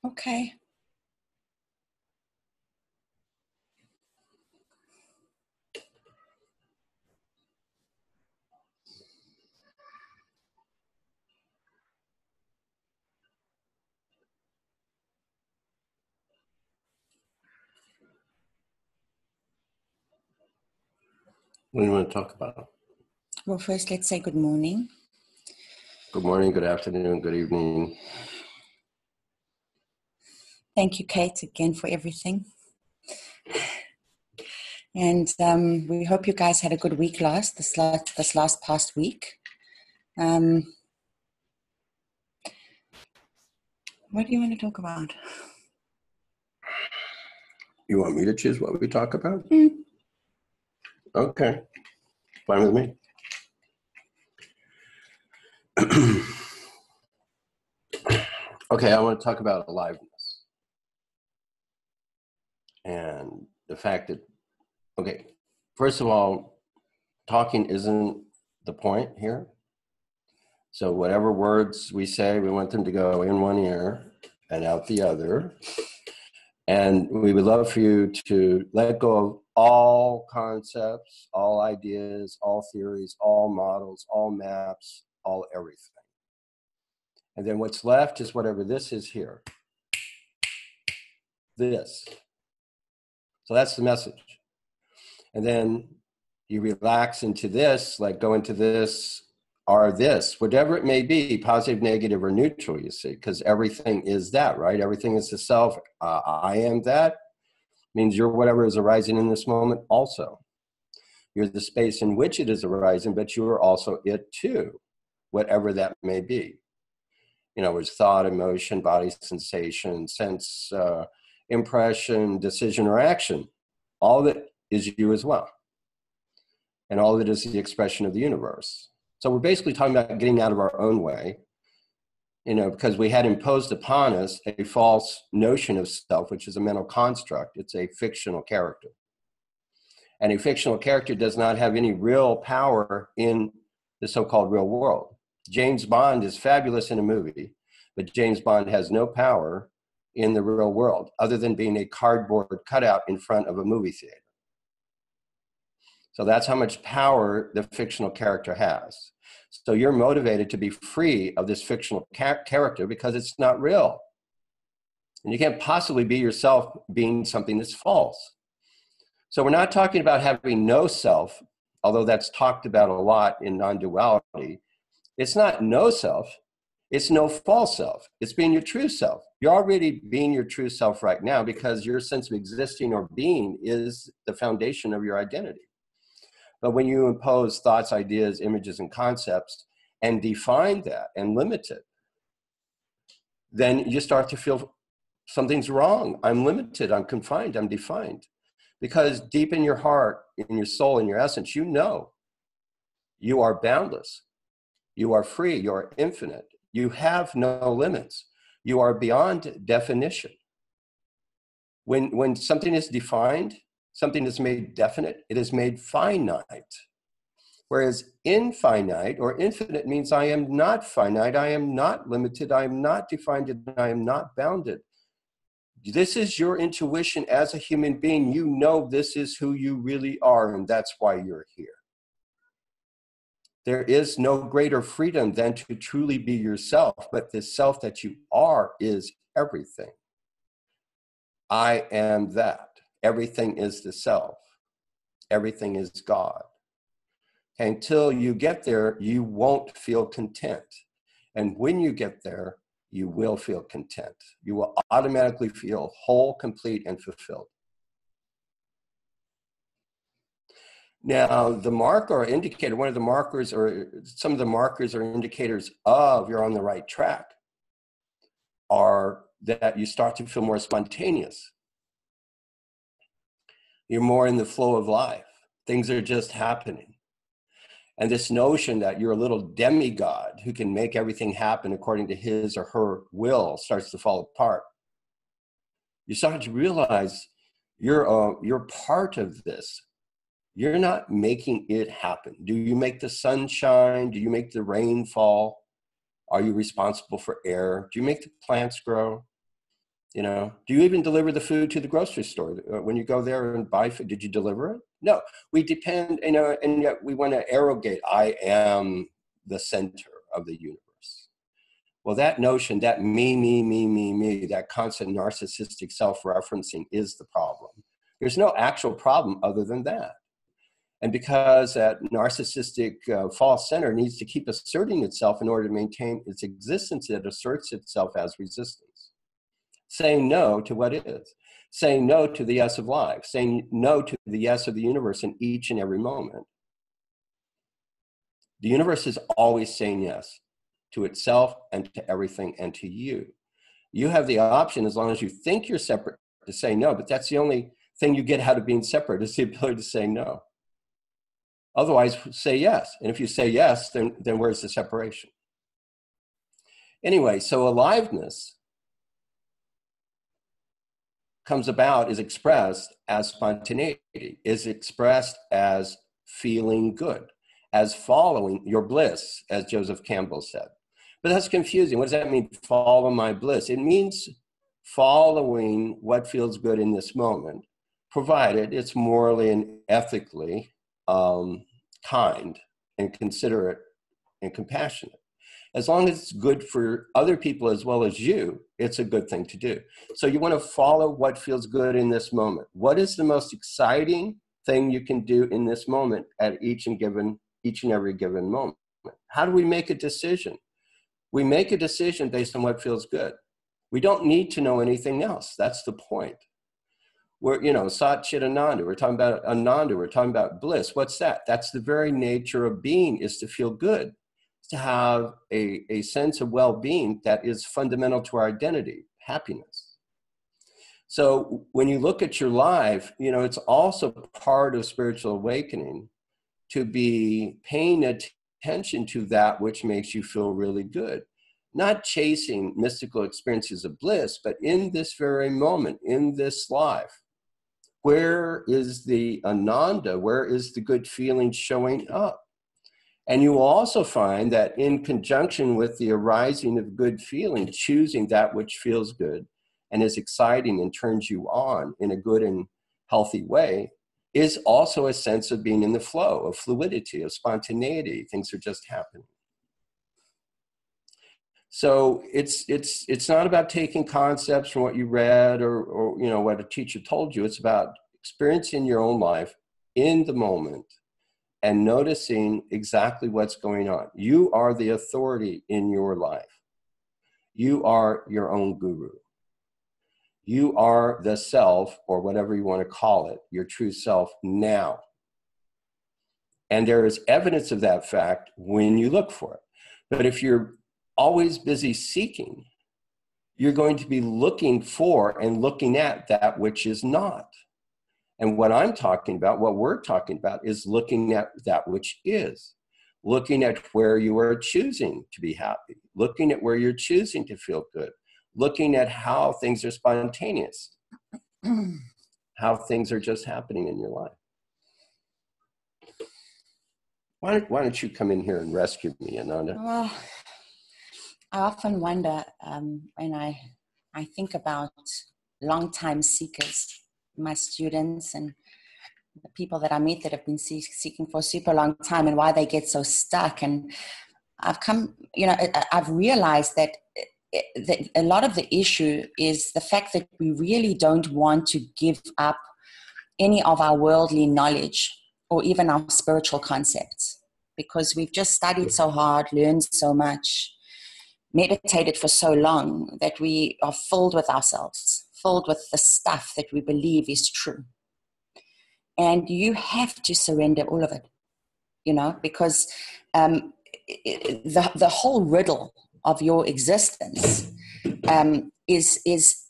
Okay. What do you want to talk about? Well, first, let's say good morning. Good morning, good afternoon, good evening. Thank you, Kate, again for everything. And we hope you guys had a good week this last past week. What do you want to talk about? You want me to choose what we talk about? Mm. Okay, fine with me. Okay, I want to talk about aliveness. And the fact that, okay, first of all, talking isn't the point here. So whatever words we say, we want them to go in one ear and out the other. And we would love for you to let go of all concepts, all ideas, all theories, all models, all maps, all everything. And then what's left is whatever this is here. This. So that's the message. And then you relax into this, like go into this or this, whatever it may be, positive, negative, or neutral, you see, because everything is that, right? Everything is the self. I am that. Means you're whatever is arising in this moment also. You're the space in which it is arising, but you are also it too, whatever that may be. You know, it's thought, emotion, body sensation, sense, impression, decision, or action. All of it is you as well. And all of it is the expression of the universe. So we're basically talking about getting out of our own way, you know, because we had imposed upon us a false notion of self, which is a mental construct. It's a fictional character. And a fictional character does not have any real power in the so-called real world. James Bond is fabulous in a movie, but James Bond has no power in the real world other than being a cardboard cutout in front of a movie theater. So that's how much power the fictional character has. So you're motivated to be free of this fictional character because it's not real. And you can't possibly be yourself being something that's false. So we're not talking about having no self, although that's talked about a lot in non-duality. It's not no self. It's no false self. It's being your true self. You're already being your true self right now because your sense of existing or being is the foundation of your identity. But when you impose thoughts, ideas, images, and concepts and define that and limit it, then you start to feel something's wrong. I'm limited, I'm confined, I'm defined. Because deep in your heart, in your soul, in your essence, you know you are boundless. You are free, you are infinite. You have no limits. You are beyond definition. When something is defined, something is made definite, it is made finite. Whereas infinite or infinite means I am not finite, I am not limited, I am not defined, and I am not bounded. This is your intuition as a human being. You know this is who you really are, and that's why you're here. There is no greater freedom than to truly be yourself, but the self that you are is everything. I am that. Everything is the self. Everything is God. Until you get there, you won't feel content. And when you get there, you will feel content. You will automatically feel whole, complete, and fulfilled. Now, the marker or indicator, one of the markers or some of the markers or indicators of you're on the right track are that you start to feel more spontaneous. You're more in the flow of life. Things are just happening. And this notion that you're a little demigod who can make everything happen according to his or her will starts to fall apart. You start to realize you're part of this. You're not making it happen. Do you make the sun shine? Do you make the rain fall? Are you responsible for air? Do you make the plants grow? You know, do you even deliver the food to the grocery store? When you go there and buy food, did you deliver it? No, we depend, you know, and yet we want to arrogate, I am the center of the universe. Well, that notion, that me, that constant narcissistic self-referencing is the problem. There's no actual problem other than that. And because that narcissistic false center needs to keep asserting itself in order to maintain its existence, it asserts itself as resistance. Saying no to what is. Saying no to the yes of life. Saying no to the yes of the universe in each and every moment. The universe is always saying yes to itself and to everything and to you. You have the option, as long as you think you're separate, to say no, but that's the only thing you get out of being separate, is the ability to say no. Otherwise, say yes. And if you say yes, then where's the separation? Anyway, so aliveness comes about, is expressed as spontaneity, is expressed as feeling good, as following your bliss, as Joseph Campbell said. But that's confusing. What does that mean, follow my bliss? It means following what feels good in this moment, provided it's morally and ethically kind and considerate and compassionate. As long as it's good for other people as well as you, it's a good thing to do. So you want to follow what feels good in this moment. What is the most exciting thing you can do in this moment at each and every given moment? How do we make a decision? We make a decision based on what feels good. We don't need to know anything else. That's the point. We're, you know, Sat Chit Ananda, we're talking about Ananda, we're talking about bliss. What's that? That's the very nature of being, is to feel good, to have a sense of well-being that is fundamental to our identity, happiness. So when you look at your life, you know, it's also part of spiritual awakening to be paying attention to that which makes you feel really good. Not chasing mystical experiences of bliss, but in this very moment, in this life, where is the Ananda? Where is the good feeling showing up? And you will also find that in conjunction with the arising of good feeling, choosing that which feels good and is exciting and turns you on in a good and healthy way, is also a sense of being in the flow, of fluidity, of spontaneity. Things are just happening. So it's not about taking concepts from what you read or you know what a teacher told you. It's about experiencing your own life in the moment and noticing exactly what's going on. You are the authority in your life. You are your own guru. You are the self, or whatever you want to call it, your true self now. And there is evidence of that fact when you look for it. But if you're always busy seeking, you're going to be looking for and looking at that which is not. And what I'm talking about, what we're talking about, is looking at that which is. Looking at where you are choosing to be happy. Looking at where you're choosing to feel good. Looking at how things are spontaneous. How things are just happening in your life. Why don't you come in here and rescue me, Ananda? Well, I often wonder when I think about long-time seekers, my students and the people that I meet that have been seeking for a super long time, and why they get so stuck. And I've realized that a lot of the issue is the fact that we really don't want to give up any of our worldly knowledge or even our spiritual concepts, because we've just studied so hard, learned so much, meditated for so long, that we are filled with ourselves, filled with the stuff that we believe is true. And you have to surrender all of it, you know, because the whole riddle of your existence is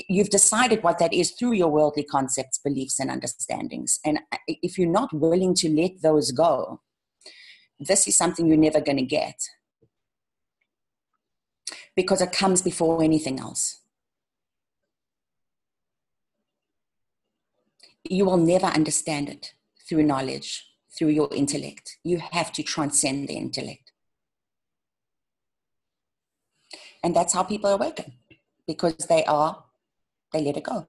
you've decided what that is through your worldly concepts, beliefs, and understandings. And if you're not willing to let those go, this is something you're never going to get, because it comes before anything else. You will never understand it through knowledge, through your intellect. You have to transcend the intellect. And that's how people awaken. because they let it go.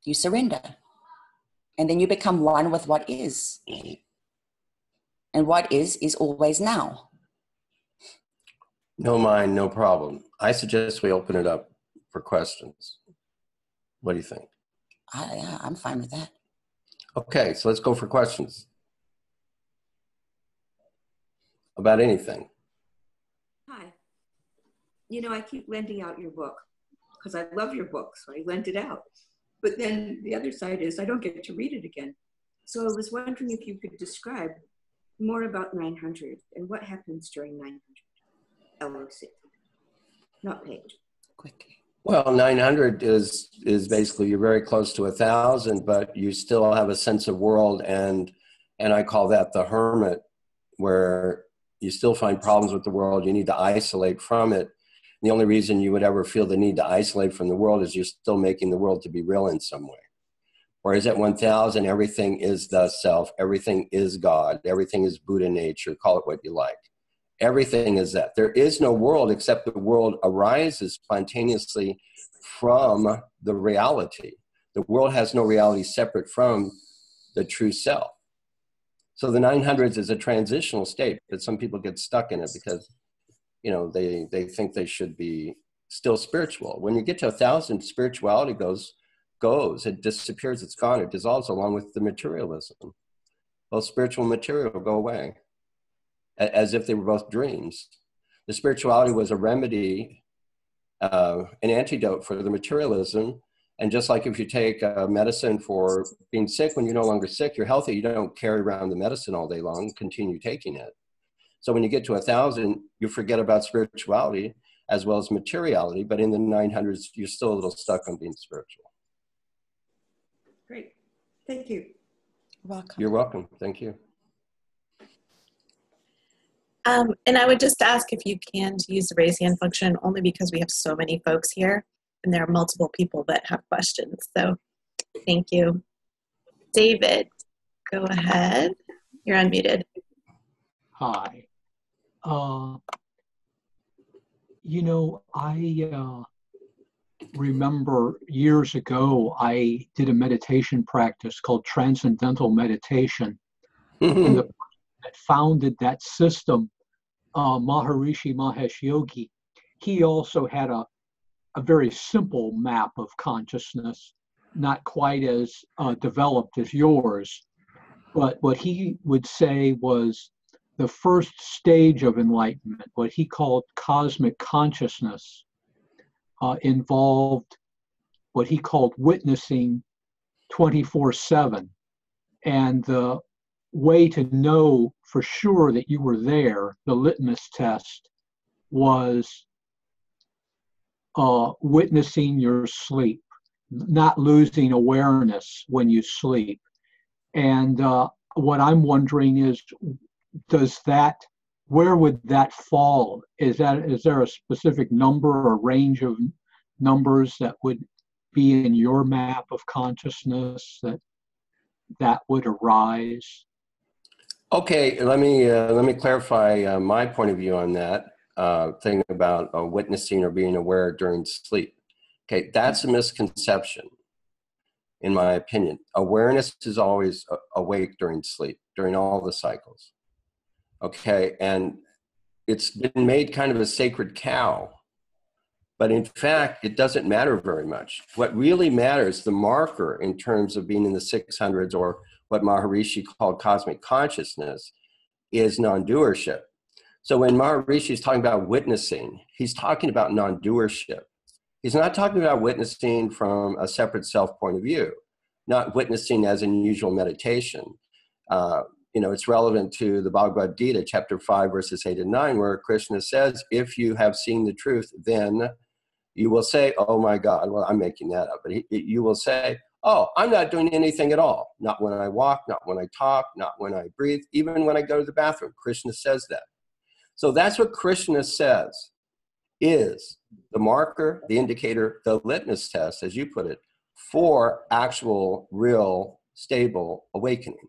You surrender. And then you become one with what is. And what is always now. No mind, no problem. I suggest we open it up for questions. What do you think? Yeah, I'm fine with that. Okay, so let's go for questions. About anything. Hi. You know, I keep lending out your book because I love your book, so I lent it out. But then the other side is I don't get to read it again. So I was wondering if you could describe more about 900 and what happens during 900. LOC, not page. Quickly. Well, 900 is basically you're very close to 1,000, but you still have a sense of world, and I call that the hermit, where you still find problems with the world. You need to isolate from it. The only reason you would ever feel the need to isolate from the world is you're still making the world to be real in some way. Whereas at 1,000, everything is the self, everything is God, everything is Buddha nature, call it what you like. Everything is that. There is no world except the world arises spontaneously from the reality. The world has no reality separate from the true self. So the 900s is a transitional state, but some people get stuck in it because, you know, they think they should be still spiritual. When you get to 1,000, spirituality goes, it disappears, it's gone, it dissolves along with the materialism. Both spiritual and material go away, as if they were both dreams. The spirituality was a remedy, an antidote for the materialism. And just like if you take medicine for being sick, when you're no longer sick, you're healthy, you don't carry around the medicine all day long, continue taking it. So when you get to 1,000, you forget about spirituality as well as materiality, but in the 900s, you're still a little stuck on being spiritual. Great, thank you. Welcome. You're welcome, thank you. And I would just ask if you can use the raise hand function only because we have so many folks here and there are multiple people that have questions. So thank you. David, go ahead. You're unmuted. Hi. You know, I remember years ago, I did a meditation practice called Transcendental Meditation. And the person that founded that system, Maharishi Mahesh Yogi, he also had a very simple map of consciousness, not quite as developed as yours. But what he would say was the first stage of enlightenment, what he called cosmic consciousness, involved what he called witnessing 24/7. And the way to know for sure that you were there, the litmus test, was witnessing your sleep, not losing awareness when you sleep. And what I'm wondering is, where would that fall? Is there a specific number or range of numbers that would be in your map of consciousness that would arise? Okay, let me clarify my point of view on that thing about witnessing or being aware during sleep. Okay, that's a misconception, in my opinion. Awareness is always awake during sleep, during all the cycles. Okay, and it's been made kind of a sacred cow, but in fact, it doesn't matter very much. What really matters, the marker in terms of being in the 600s, or what Maharishi called cosmic consciousness, is non-doership. So when Maharishi is talking about witnessing, he's talking about non-doership. He's not talking about witnessing from a separate self point of view, not witnessing as in usual meditation. You know, it's relevant to the Bhagavad Gita, chapter 5, verses 8 and 9, where Krishna says, if you have seen the truth, then you will say, oh my God, well, I'm making that up, but you will say, oh, I'm not doing anything at all. Not when I walk, not when I talk, not when I breathe, even when I go to the bathroom. Krishna says that. So that's what Krishna says is the marker, the indicator, the litmus test, as you put it, for actual, real, stable awakening.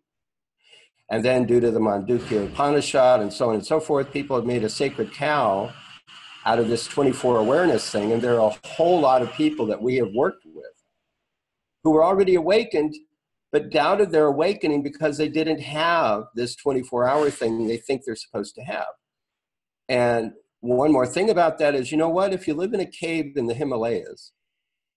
And then due to the Mandukya Upanishad and so on and so forth, people have made a sacred cow out of this 24 awareness thing. And there are a whole lot of people that we have worked with who were already awakened, but doubted their awakening because they didn't have this 24-hour thing they think they're supposed to have. And one more thing about that is, you know what? If you live in a cave in the Himalayas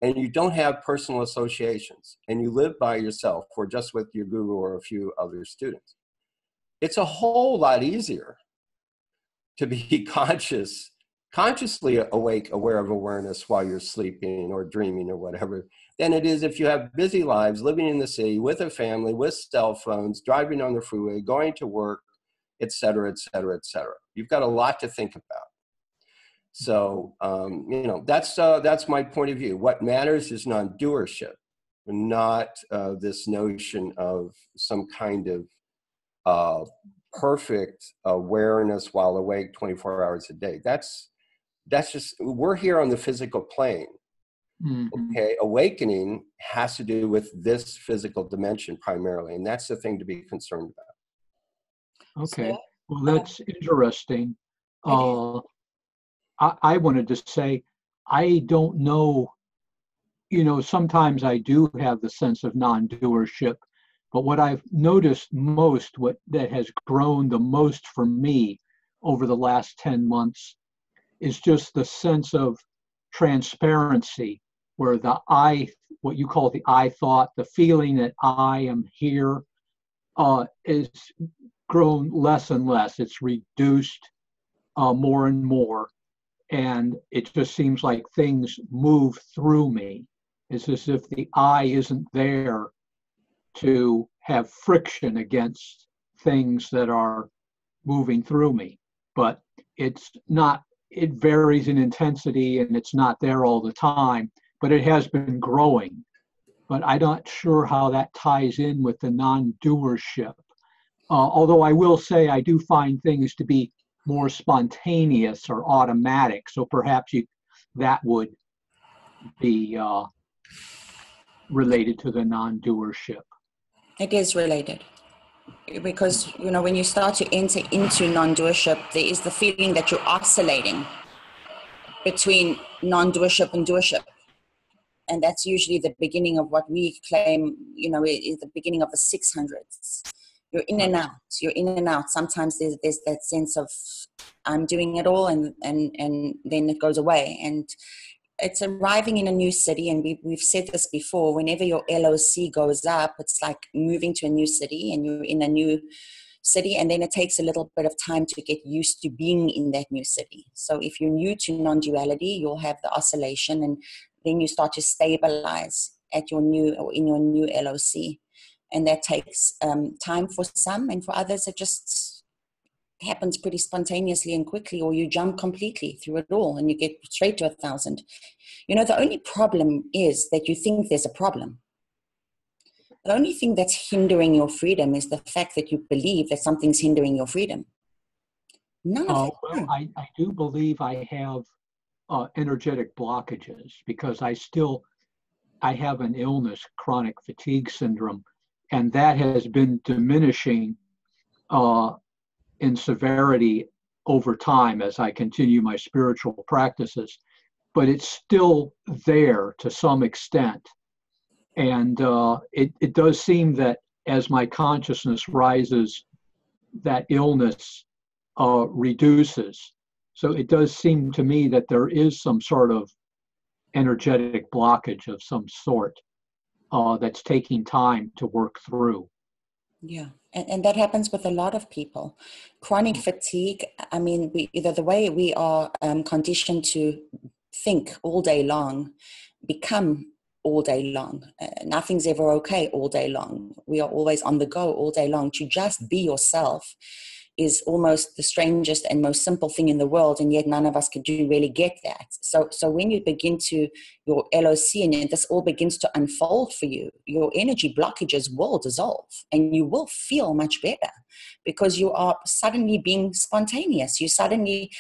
and you don't have personal associations and you live by yourself or just with your guru or a few other students, it's a whole lot easier to be consciously awake, aware of awareness while you're sleeping or dreaming or whatever, than it is if you have busy lives, living in the city with a family, with cell phones, driving on the freeway, going to work, et cetera, et cetera, et cetera. You've got a lot to think about. So, you know, that's my point of view. What matters is non-doership, not this notion of some kind of perfect awareness while awake 24 hours a day. That's just, we're here on the physical plane. Mm-hmm. Okay, awakening has to do with this physical dimension primarily, and that's the thing to be concerned about. Okay, well, that's interesting. I wanted to say, I don't know, you know, sometimes I do have the sense of non-doership, but what I've noticed most, what that has grown the most for me over the last 10 months is just the sense of transparency, where the I, what you call the I thought, the feeling that I am here is grown less and less. It's reduced more and more. And it just seems like things move through me. It's as if the I isn't there to have friction against things that are moving through me. But it's not, it varies in intensity and it's not there all the time, but it has been growing. But I'm not sure how that ties in with the non-doership. Although I will say I do find things to be more spontaneous or automatic. So perhaps that would be related to the non-doership. It is related. Because, you know, when you start to enter into non-doership, there is the feeling that you're oscillating between non-doership and doership. And that's usually the beginning of what we claim, you know, is the beginning of the 600s. You're in and out. You're in and out. Sometimes there's that sense of I'm doing it all, and then it goes away. And it's arriving in a new city, and we've said this before. Whenever your LOC goes up, it's like moving to a new city, and you're in a new city, and then it takes a little bit of time to get used to being in that new city. So if you're new to non-duality, you'll have the oscillation, and then you start to stabilize at your new or in your new LOC. And that takes time for some, and for others it just happens pretty spontaneously and quickly, or you jump completely through it all and you get straight to 1,000. You know, the only problem is that you think there's a problem. The only thing that's hindering your freedom is the fact that you believe that something's hindering your freedom. None of it. Well, I do believe I have energetic blockages because I have an illness, chronic fatigue syndrome, and that has been diminishing in severity over time as I continue my spiritual practices, but it's still there to some extent. And it does seem that as my consciousness rises, that illness reduces. So it does seem to me that there is some sort of energetic blockage of some sort that's taking time to work through. Yeah, and that happens with a lot of people. Chronic fatigue, I mean, the way we are conditioned to think all day long, become all day long. Nothing's ever okay all day long. We are always on the go all day long. To just be yourself is almost the strangest and most simple thing in the world, and yet none of us can really get that. So when you begin to your LOC and this all begins to unfold for you, your energy blockages will dissolve and you will feel much better because you are suddenly being spontaneous. You're suddenly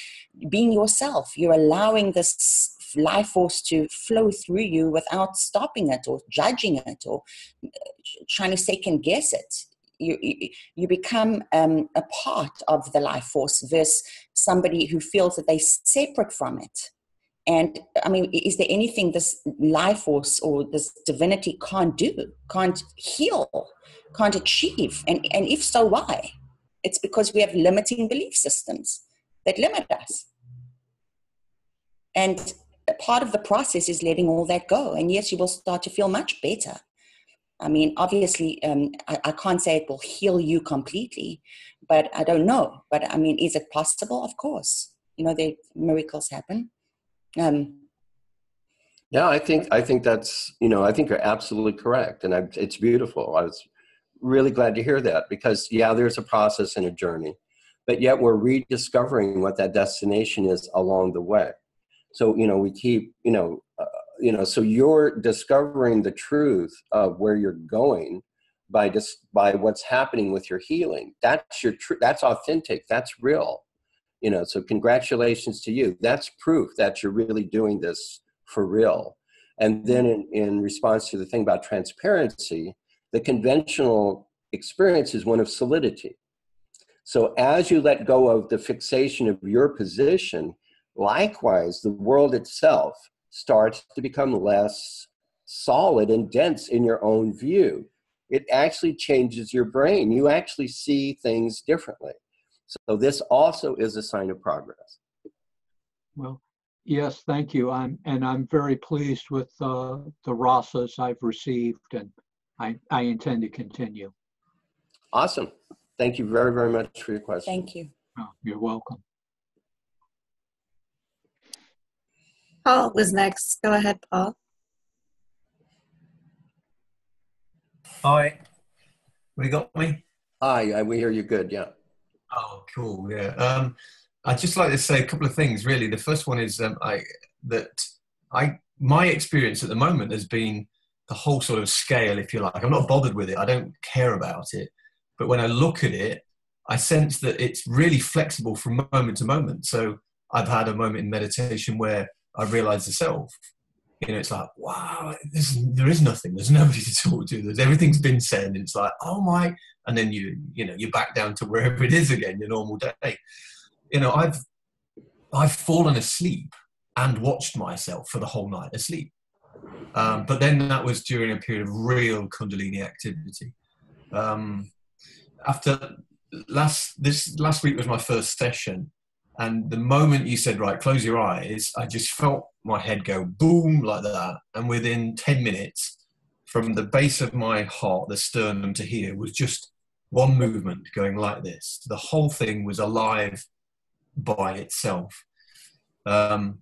being yourself. You're allowing this life force to flow through you without stopping it or judging it or trying to second guess it. you become a part of the life force versus somebody who feels that they're separate from it. And I mean, is there anything this life force or this divinity can't do, can't heal, can't achieve? And if so, why? It's because we have limiting belief systems that limit us. And a part of the process is letting all that go. And yes, you will start to feel much better. I mean, obviously, I can't say it will heal you completely, but I don't know. But I mean, is it possible? Of course. You know, miracles happen. Yeah, I think that's, you know, I think you're absolutely correct. And it's beautiful. I was really glad to hear that because, yeah, there's a process and a journey, but yet we're rediscovering what that destination is along the way. So, you know, we keep, so you're discovering the truth of where you're going by what's happening with your healing. That's your truth. That's authentic. That's real. You know, so congratulations to you. That's proof that you're really doing this for real. And then in response to the thing about transparency, the conventional experience is one of solidity. So as you let go of the fixation of your position, likewise, the world itself starts to become less solid and dense in your own view. It actually changes your brain. You actually see things differently. So this also is a sign of progress. Well, yes, thank you. I'm very pleased with the rasas I've received, and I intend to continue. Awesome. Thank you very, very much for your question. Thank you. Oh, you're welcome. Paul was next. Go ahead, Paul. Hi. We got me? Hi, we hear you good, yeah. Oh, cool, yeah. I'd just like to say a couple of things, really. The first one is my experience at the moment has been the whole sort of scale, if you like. I'm not bothered with it. I don't care about it. But when I look at it, I sense that it's really flexible from moment to moment. So I've had a moment in meditation where I realized the self. You know, it's like, wow, there is nothing. There's nobody to talk to. Everything's been said. And it's like, oh my, and then you're back down to wherever it is again, your normal day. You know, I've fallen asleep and watched myself for the whole night asleep. But then that was during a period of real Kundalini activity. After last week was my first session. And the moment you said, right, close your eyes, I just felt my head go boom like that. And within 10 minutes, from the base of my heart, the sternum to here, was just one movement going like this. The whole thing was alive by itself. I've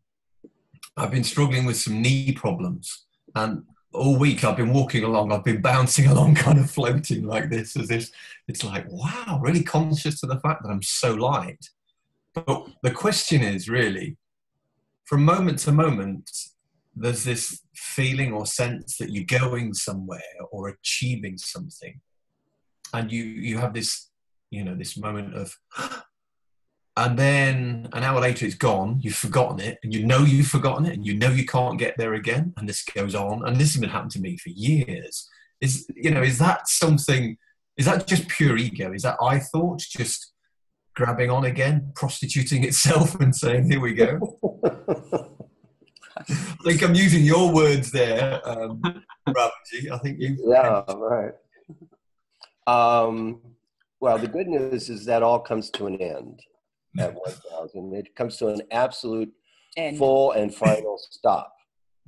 been struggling with some knee problems. And all week I've been walking along, I've been bouncing along, kind of floating like this, as if it's like, wow, really conscious of the fact that I'm so light. But the question is really, from moment to moment, there's this feeling or sense that you're going somewhere or achieving something. And you have this, this moment of, and then an hour later it's gone, you've forgotten it, and you've forgotten it, and you can't get there again, and this goes on. And this has been happening to me for years. Is that something, is that just pure ego? Is that I thought just grabbing on again, prostituting itself and saying, here we go? I think I'm using your words there, Ramaji. I think you. Yeah, right. Well, the good news is that all comes to an end at 1,000. It comes to an absolute full and final stop.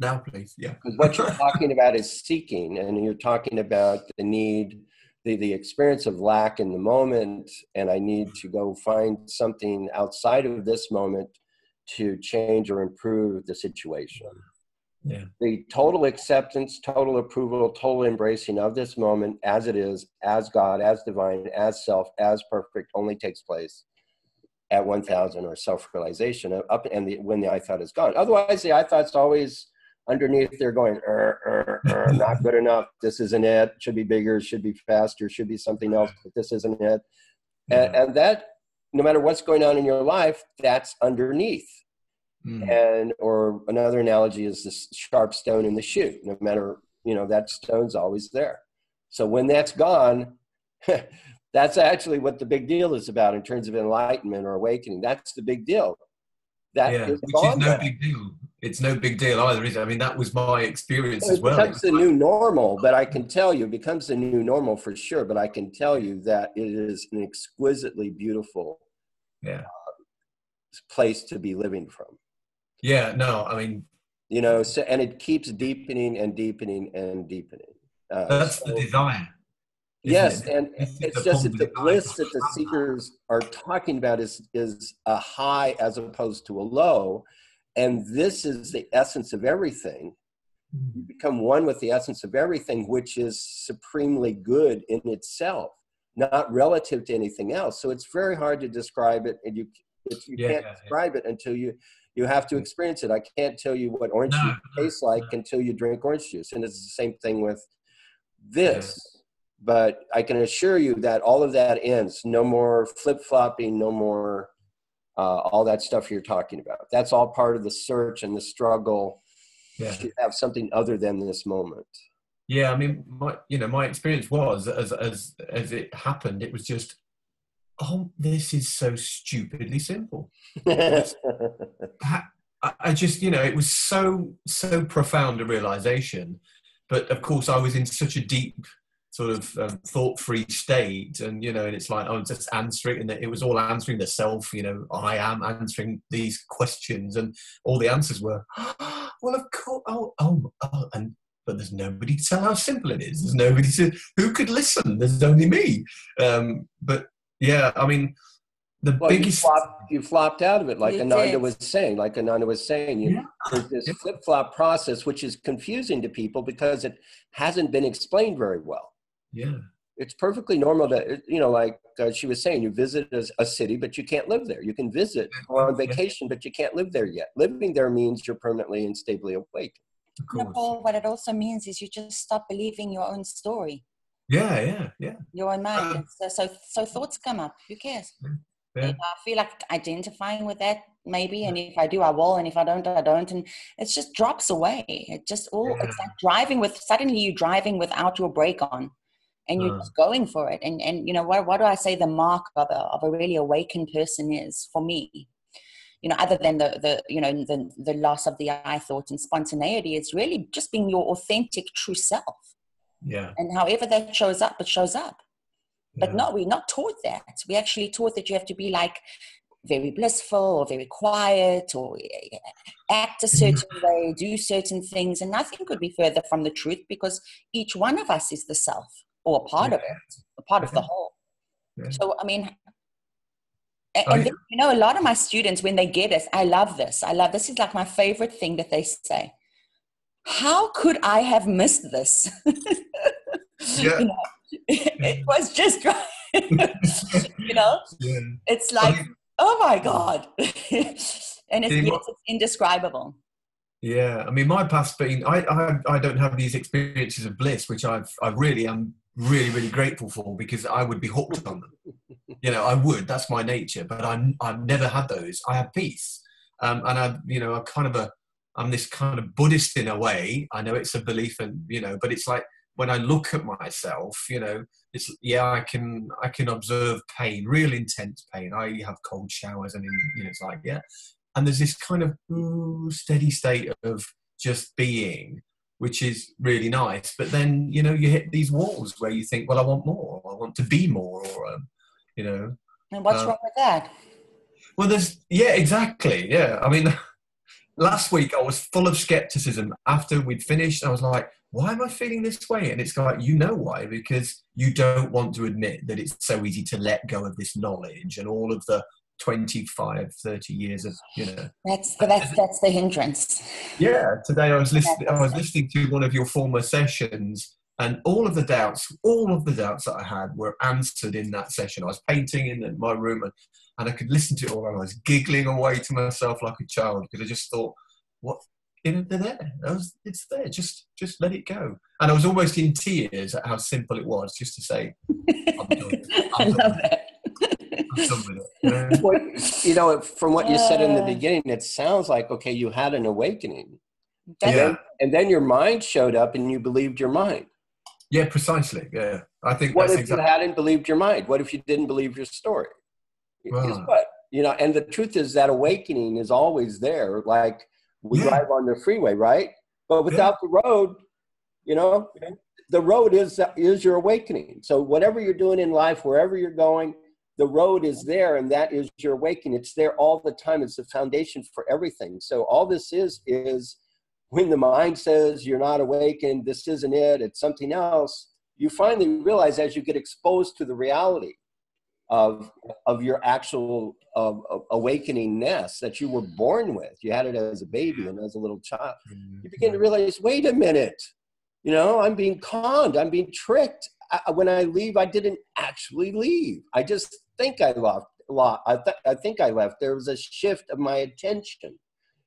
Now, please, yeah. Because what you're talking about is seeking, and you're talking about the need, the experience of lack in the moment, and I need to go find something outside of this moment to change or improve the situation. Yeah. The total acceptance, total approval, total embracing of this moment as it is, as God, as divine, as self, as perfect, only takes place at 1,000, or self-realization, when the I thought is gone. Otherwise, the I thought's always underneath there going, not good enough. This isn't it. Should be bigger, should be faster, should be something else, but this isn't it. Yeah. And that, no matter what's going on in your life, that's underneath. And, or another analogy is this sharp stone in the shoe. No matter, that stone's always there. So when that's gone, That's actually what the big deal is about in terms of enlightenment or awakening. That's the big deal. That Yeah, is which is no now. big deal. It's no big deal either, is it? I mean, that was my experience Well, as it well. becomes the new normal, but I can tell you, it becomes the new normal for sure, but I can tell you that it is an exquisitely beautiful place to be living from. Yeah, no, I mean, you know, so, and it keeps deepening and deepening and deepening. That's the desire. Yes, it? and it's just that the bliss that the seekers are talking about is a high as opposed to a low. And this is the essence of everything. You become one with the essence of everything, which is supremely good in itself, not relative to anything else. So it's very hard to describe it, and you can't describe it until you have to experience it. I can't tell you what orange juice tastes like until you drink orange juice. And it's the same thing with this. But I can assure you that all of that ends. No more flip-flopping, no more all that stuff you're talking about. That's all part of the search and the struggle to have something other than this moment. Yeah, I mean, my experience was, as it happened, it was just, oh, this is so stupidly simple. I just, it was so profound a realization. But of course, I was in such a deep sort of thought-free state, and and it's like I was just answering, and it was all answering the self. I am answering these questions, and all the answers were, well, of course, but there's nobody to tell how simple it is. There's nobody who could listen. There's only me. But yeah, I mean, the biggest you flopped out of it, like Ananda was saying. There's this flip-flop process, which is confusing to people because it hasn't been explained very well. Yeah, it's perfectly normal that like she was saying, you visit a city, but you can't live there. You can visit on vacation, but you can't live there yet. Living there means you're permanently and stably awake. Paul, what it also means is you just stop believing your own story. Yeah. Your own mind. So thoughts come up. Who cares? Yeah. I feel like identifying with that maybe, and if I do, I will, and if I don't, I don't, and it just drops away. It just it's like suddenly you're driving without your brake on, and you're just going for it. And what do I say the mark of a really awakened person is for me? Other than the loss of the I thought and spontaneity, it's really just being your authentic, true self. Yeah. And however that shows up, it shows up. But no, we're not taught that. We're actually taught that you have to be like very blissful or very quiet or act a certain way, do certain things. And nothing could be further from the truth, because each one of us is the self, or a part of it, a part of the whole. Yeah. So, I mean, and then, a lot of my students, when they get it, I love this is like my favorite thing that they say. How could I have missed this? It was just right. It's like, oh my God. And it's indescribable. Yeah, I mean, my past being, I don't have these experiences of bliss, which I really am really I'm grateful for, because I would be hooked on them. I would. That's my nature. But I've never had those. I have peace, and I'm this kind of Buddhist in a way. I know it's a belief, and but it's like when I look at myself, it's I can observe pain, real intense pain. I have cold showers, and it's like and there's this kind of steady state of just being, which is really nice. But then, you hit these walls where you think, well, I want more, or I want to be more, or, And what's wrong with that? Well, exactly. Yeah. I mean, last week I was full of skepticism after we'd finished. I was like, why am I feeling this way? And it's like, why? Because you don't want to admit that it's so easy to let go of this knowledge and all of the 25, 30 years of, That's the hindrance. Yeah. Today I was listening to one of your former sessions, and all of the doubts that I had were answered in that session. I was painting in my room, and I could listen to it all, and I was giggling away to myself like a child, because I just thought, what, they're there. It's there. Just let it go. And I was almost in tears at how simple it was, just to say, I'm done. I love that. I'm done with it. Well, from what you said in the beginning, it sounds like, okay, you had an awakening. And then your mind showed up, and you believed your mind. Yeah, precisely. Yeah, I think What that's if exactly. you hadn't believed your mind? What if you didn't believe your story? Guess Wow. what? You know, and the truth is that awakening is always there. Like we Yeah. drive on the freeway, right? But Yeah. without the road, you know, the road is your awakening. So whatever you're doing in life, wherever you're going, the road is there, and that is your awakening. It's there all the time. It's the foundation for everything. So all this is when the mind says you're not awakened, this isn't it, it's something else, you finally realize as you get exposed to the reality of your actual awakeningness that you were born with. You had it as a baby and as a little child. You begin to realize, wait a minute, you know, I'm being conned, I'm being tricked. When I leave, I didn't actually leave. I just think I left. I think I left. There was a shift of my attention.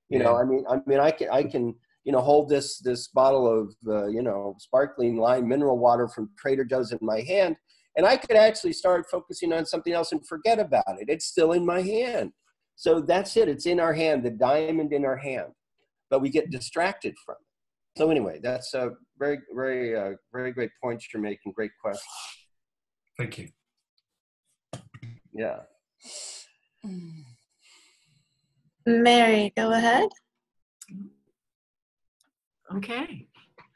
You know, I can, you know, hold this bottle of, you know, sparkling lime mineral water from Trader Joe's in my hand, and I could actually start focusing on something else and forget about it. It's still in my hand. So that's it. It's in our hand, the diamond in our hand, but we get distracted from it. So anyway, that's a very, very, very great point you're making. Great question. Thank you. Yeah. Mary, go ahead. Okay.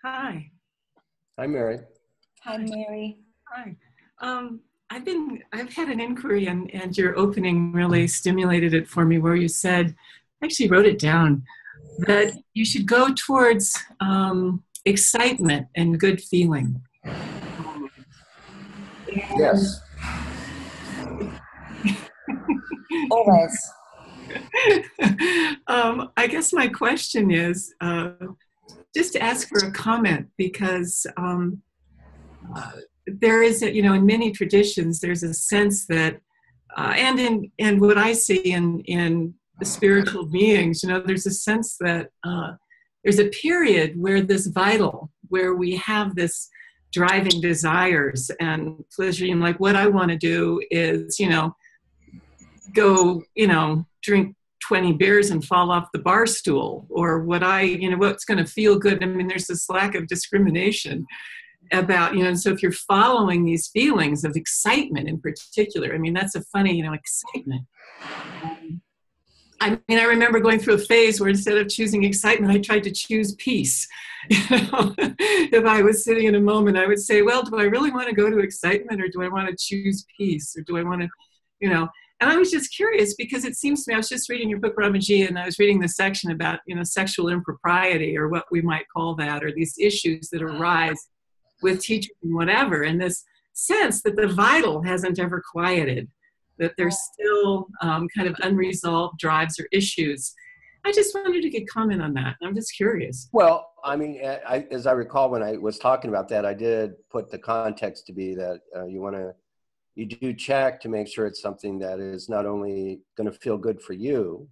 Hi. Hi, Mary. Hi, Mary. Hi. I've had an inquiry, and your opening really stimulated it for me, where you said, I actually wrote it down, that you should go towards excitement and good feeling. Yes. Always. I guess my question is just to ask for a comment, because there is, you know, in many traditions, there's a sense that, and in what I see in the spiritual beings, you know, there's a sense that there's a period where this vital, where we have this driving desires and pleasure, and like what I want to do is, you know, go, you know, drink 20 beers and fall off the bar stool, or what's going to feel good. I mean, there's this lack of discrimination about, you know, so if you're following these feelings of excitement in particular, I mean, that's a funny, you know, excitement. I mean, I remember going through a phase where instead of choosing excitement, I tried to choose peace. You know, if I was sitting in a moment, I would say, well, do I really want to go to excitement, or do I want to choose peace, or do I want to, you know, and I was just curious, because it seems to me, I was just reading your book, Ramaji, and I was reading the section about, you know, sexual impropriety, or what we might call that, or these issues that arise with teachers and whatever, and this sense that the vital hasn't ever quieted, that there's still kind of unresolved drives or issues. I just wanted to get comment on that. I'm just curious. Well, I mean, as I recall, when I was talking about that, I did put the context to be that you do check to make sure it's something that is not only going to feel good for you,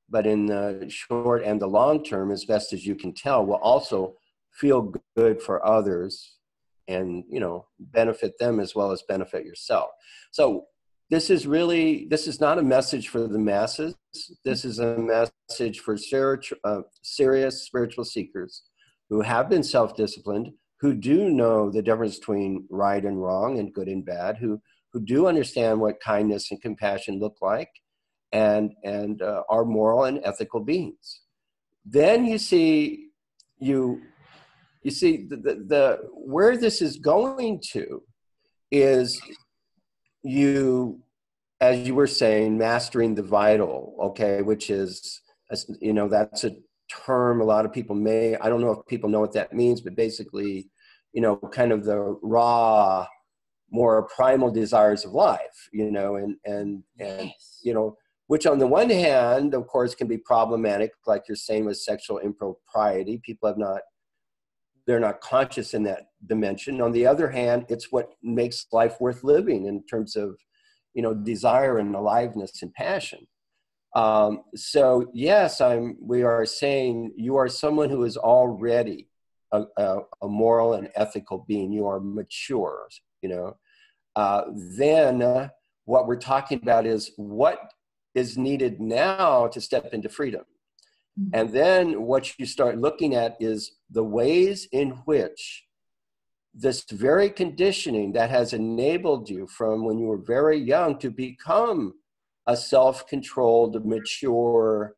but in the short and the long term, as best as you can tell, will also feel good for others and, you know, benefit them as well as benefit yourself. So this is not a message for the masses. This is a message for serious spiritual seekers who have been self-disciplined, who do know the difference between right and wrong and good and bad, who do understand what kindness and compassion look like, and are moral and ethical beings. Then you see the where this is going to is you, as you were saying, mastering the vital, okay, which is, you know, that's a term a lot of people I don't know if people know what that means, but basically, you know, kind of the raw, more primal desires of life, you know, and Yes. you know, which on the one hand, of course, can be problematic, like you're saying with sexual impropriety. People they're not conscious in that dimension. On the other hand, it's what makes life worth living in terms of, you know, desire and aliveness and passion. So yes, we are saying you are someone who is already a moral and ethical being. You are mature, you know. Then what we're talking about is what is needed now to step into freedom. And then what you start looking at is the ways in which this very conditioning that has enabled you from when you were very young to become a self-controlled, mature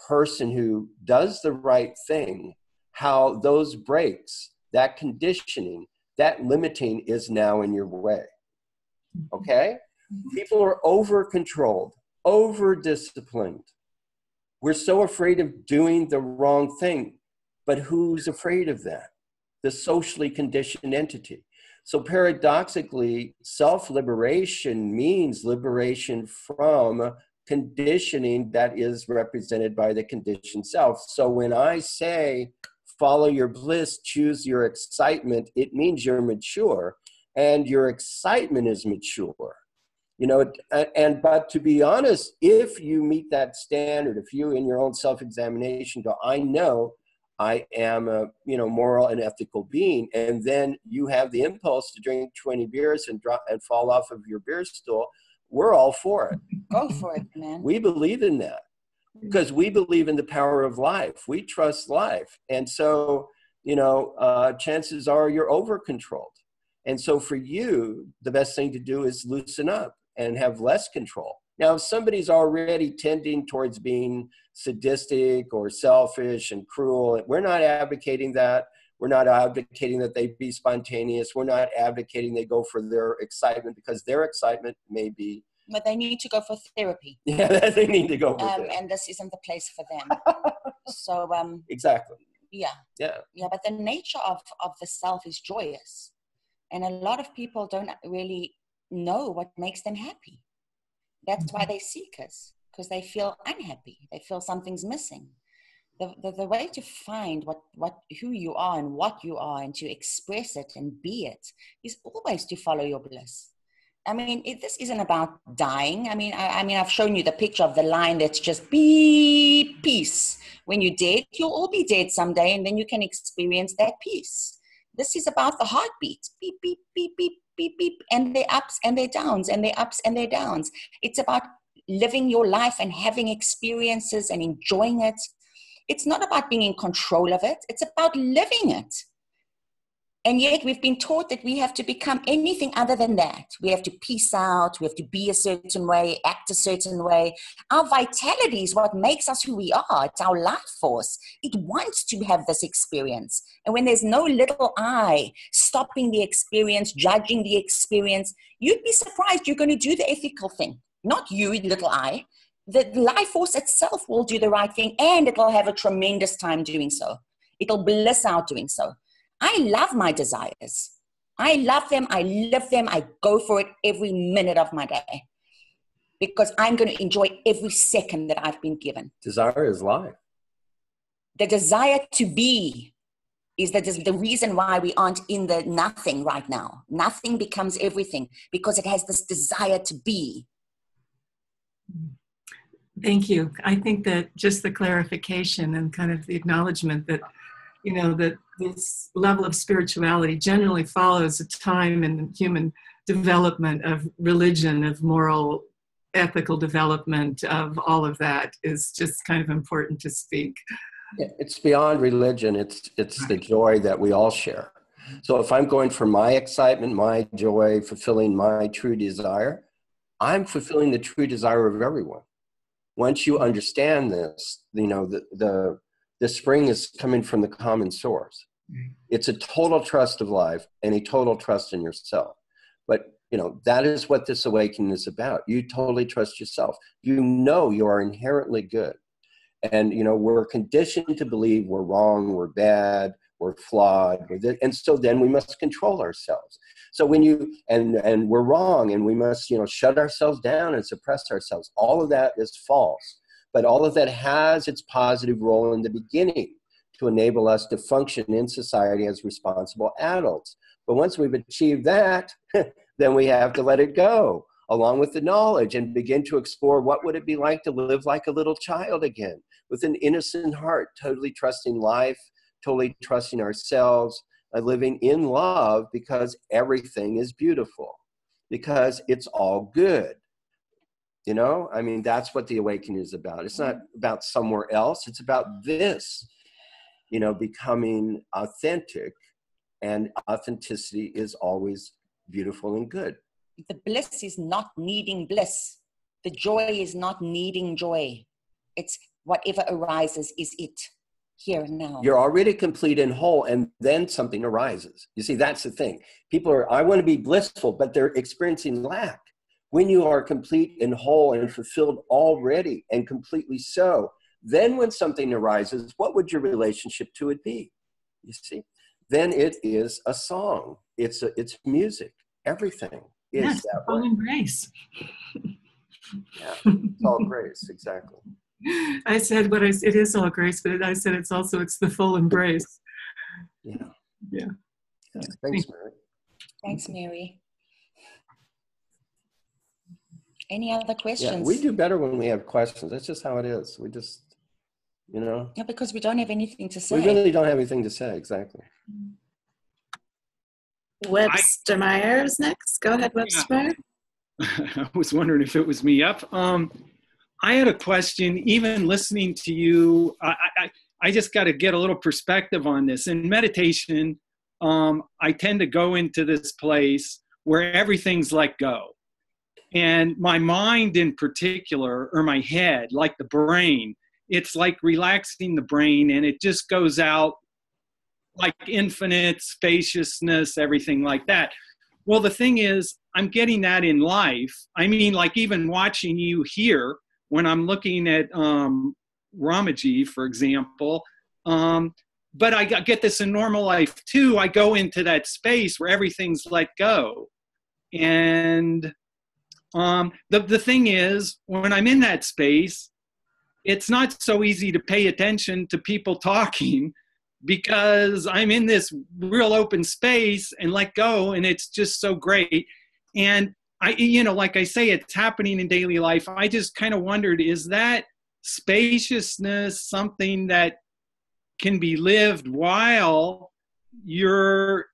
person who does the right thing, how those breaks, that conditioning, that limiting is now in your way. Okay? People are over-controlled, over-disciplined. We're so afraid of doing the wrong thing. But who's afraid of that? The socially conditioned entity. So paradoxically, self-liberation means liberation from conditioning that is represented by the conditioned self. So when I say, follow your bliss, choose your excitement, it means you're mature and your excitement is mature. You know, but to be honest, if you meet that standard, if you in your own self-examination go, I know I am a, you know, moral and ethical being, and then you have the impulse to drink 20 beers and drop and fall off of your beer stool, we're all for it. Go for it, man. We believe in that because we believe in the power of life. We trust life. And so, you know, chances are you're over-controlled. And so for you, the best thing to do is loosen up and have less control. Now, if somebody's already tending towards being sadistic or selfish and cruel, we're not advocating that. We're not advocating that they be spontaneous. We're not advocating they go for their excitement, because their excitement may be... But they need to go for therapy. Yeah, they need to go for therapy. And this isn't the place for them. So... exactly. Yeah. But the nature of the self is joyous. And a lot of people don't really know what makes them happy. That's why they seek us, because they feel unhappy. They feel something's missing. The way to find who you are and what you are and to express it and be it is always to follow your bliss. I mean, this isn't about dying. I mean, I've shown you the picture of the line that's just beep, peace. When you're dead, you'll all be dead someday, and then you can experience that peace. This is about the heartbeat. Beep, beep, beep, beep, beep, beep, and their ups and their downs, and their ups and their downs. It's about living your life and having experiences and enjoying it. It's not about being in control of it. It's about living it. And yet we've been taught that we have to become anything other than that. We have to peace out. We have to be a certain way, act a certain way. Our vitality is what makes us who we are. It's our life force. It wants to have this experience. And when there's no little I stopping the experience, judging the experience, you'd be surprised you're going to do the ethical thing. Not you, little I. The life force itself will do the right thing, and it'll have a tremendous time doing so. It'll bliss out doing so. I love my desires. I love them. I live them. I go for it every minute of my day because I'm going to enjoy every second that I've been given. Desire is life. The desire to be is the reason why we aren't in the nothing right now. Nothing becomes everything because it has this desire to be. Thank you. I think that just the clarification and kind of the acknowledgement that, you know, that this level of spirituality generally follows a time in human development of religion, of moral, ethical development, of all of that is just kind of important to speak. It's beyond religion. It's the joy that we all share. So if I'm going for my excitement, my joy, fulfilling my true desire, I'm fulfilling the true desire of everyone. Once you understand this, you know, the spring is coming from the common source. It's a total trust of life and a total trust in yourself. But, you know, that is what this awakening is about. You totally trust yourself. You know you are inherently good. And, you know, we're conditioned to believe we're wrong, we're bad, we're flawed. And so then we must control ourselves. So when you, and we're wrong, and we must, you know, shut ourselves down and suppress ourselves. All of that is false. But all of that has its positive role in the beginning to enable us to function in society as responsible adults. But once we've achieved that, then we have to let it go, along with the knowledge, and begin to explore what would it be like to live like a little child again, with an innocent heart, totally trusting life, totally trusting ourselves, living in love because everything is beautiful, because it's all good. You know, I mean, that's what the awakening is about. It's not about somewhere else. It's about this, you know, becoming authentic and authenticity is always beautiful and good. The bliss is not needing bliss. The joy is not needing joy. It's whatever arises is it, here and now. You're already complete and whole, and then something arises. You see, that's the thing. People are, I want to be blissful, but they're experiencing lack. When you are complete and whole and fulfilled already and completely so, then when something arises, what would your relationship to it be? You see, then it is a song. It's music. Everything is Yes, that all way. in grace. Yeah, it's all grace, exactly. I said it is all grace, but I said it's the full embrace. Yeah. Yeah. Thanks, Mary. Thanks, Mary. Any other questions? Yeah, we do better when we have questions. That's just how it is. We just, you know. Yeah, because we don't have anything to say. We really don't have anything to say, exactly. Webster Meyer is next. Go ahead, Webster Meyer. I was wondering if it was me up. I had a question. Even listening to you, I just got to get a little perspective on this. In meditation, I tend to go into this place where everything's let go. And my mind in particular, or my head, like the brain, it's like relaxing the brain, and it just goes out like infinite spaciousness, everything like that. Well, the thing is, I'm getting that in life. I mean, like even watching you here, when I'm looking at Ramaji, for example, but I get this in normal life too. I go into that space where everything's let go. And the thing is, when I'm in that space, it's not so easy to pay attention to people talking, because I'm in this real open space and let go, and it's just so great. And I, like I say, it's happening in daily life. I just kind of wondered, is that spaciousness something that can be lived while you're,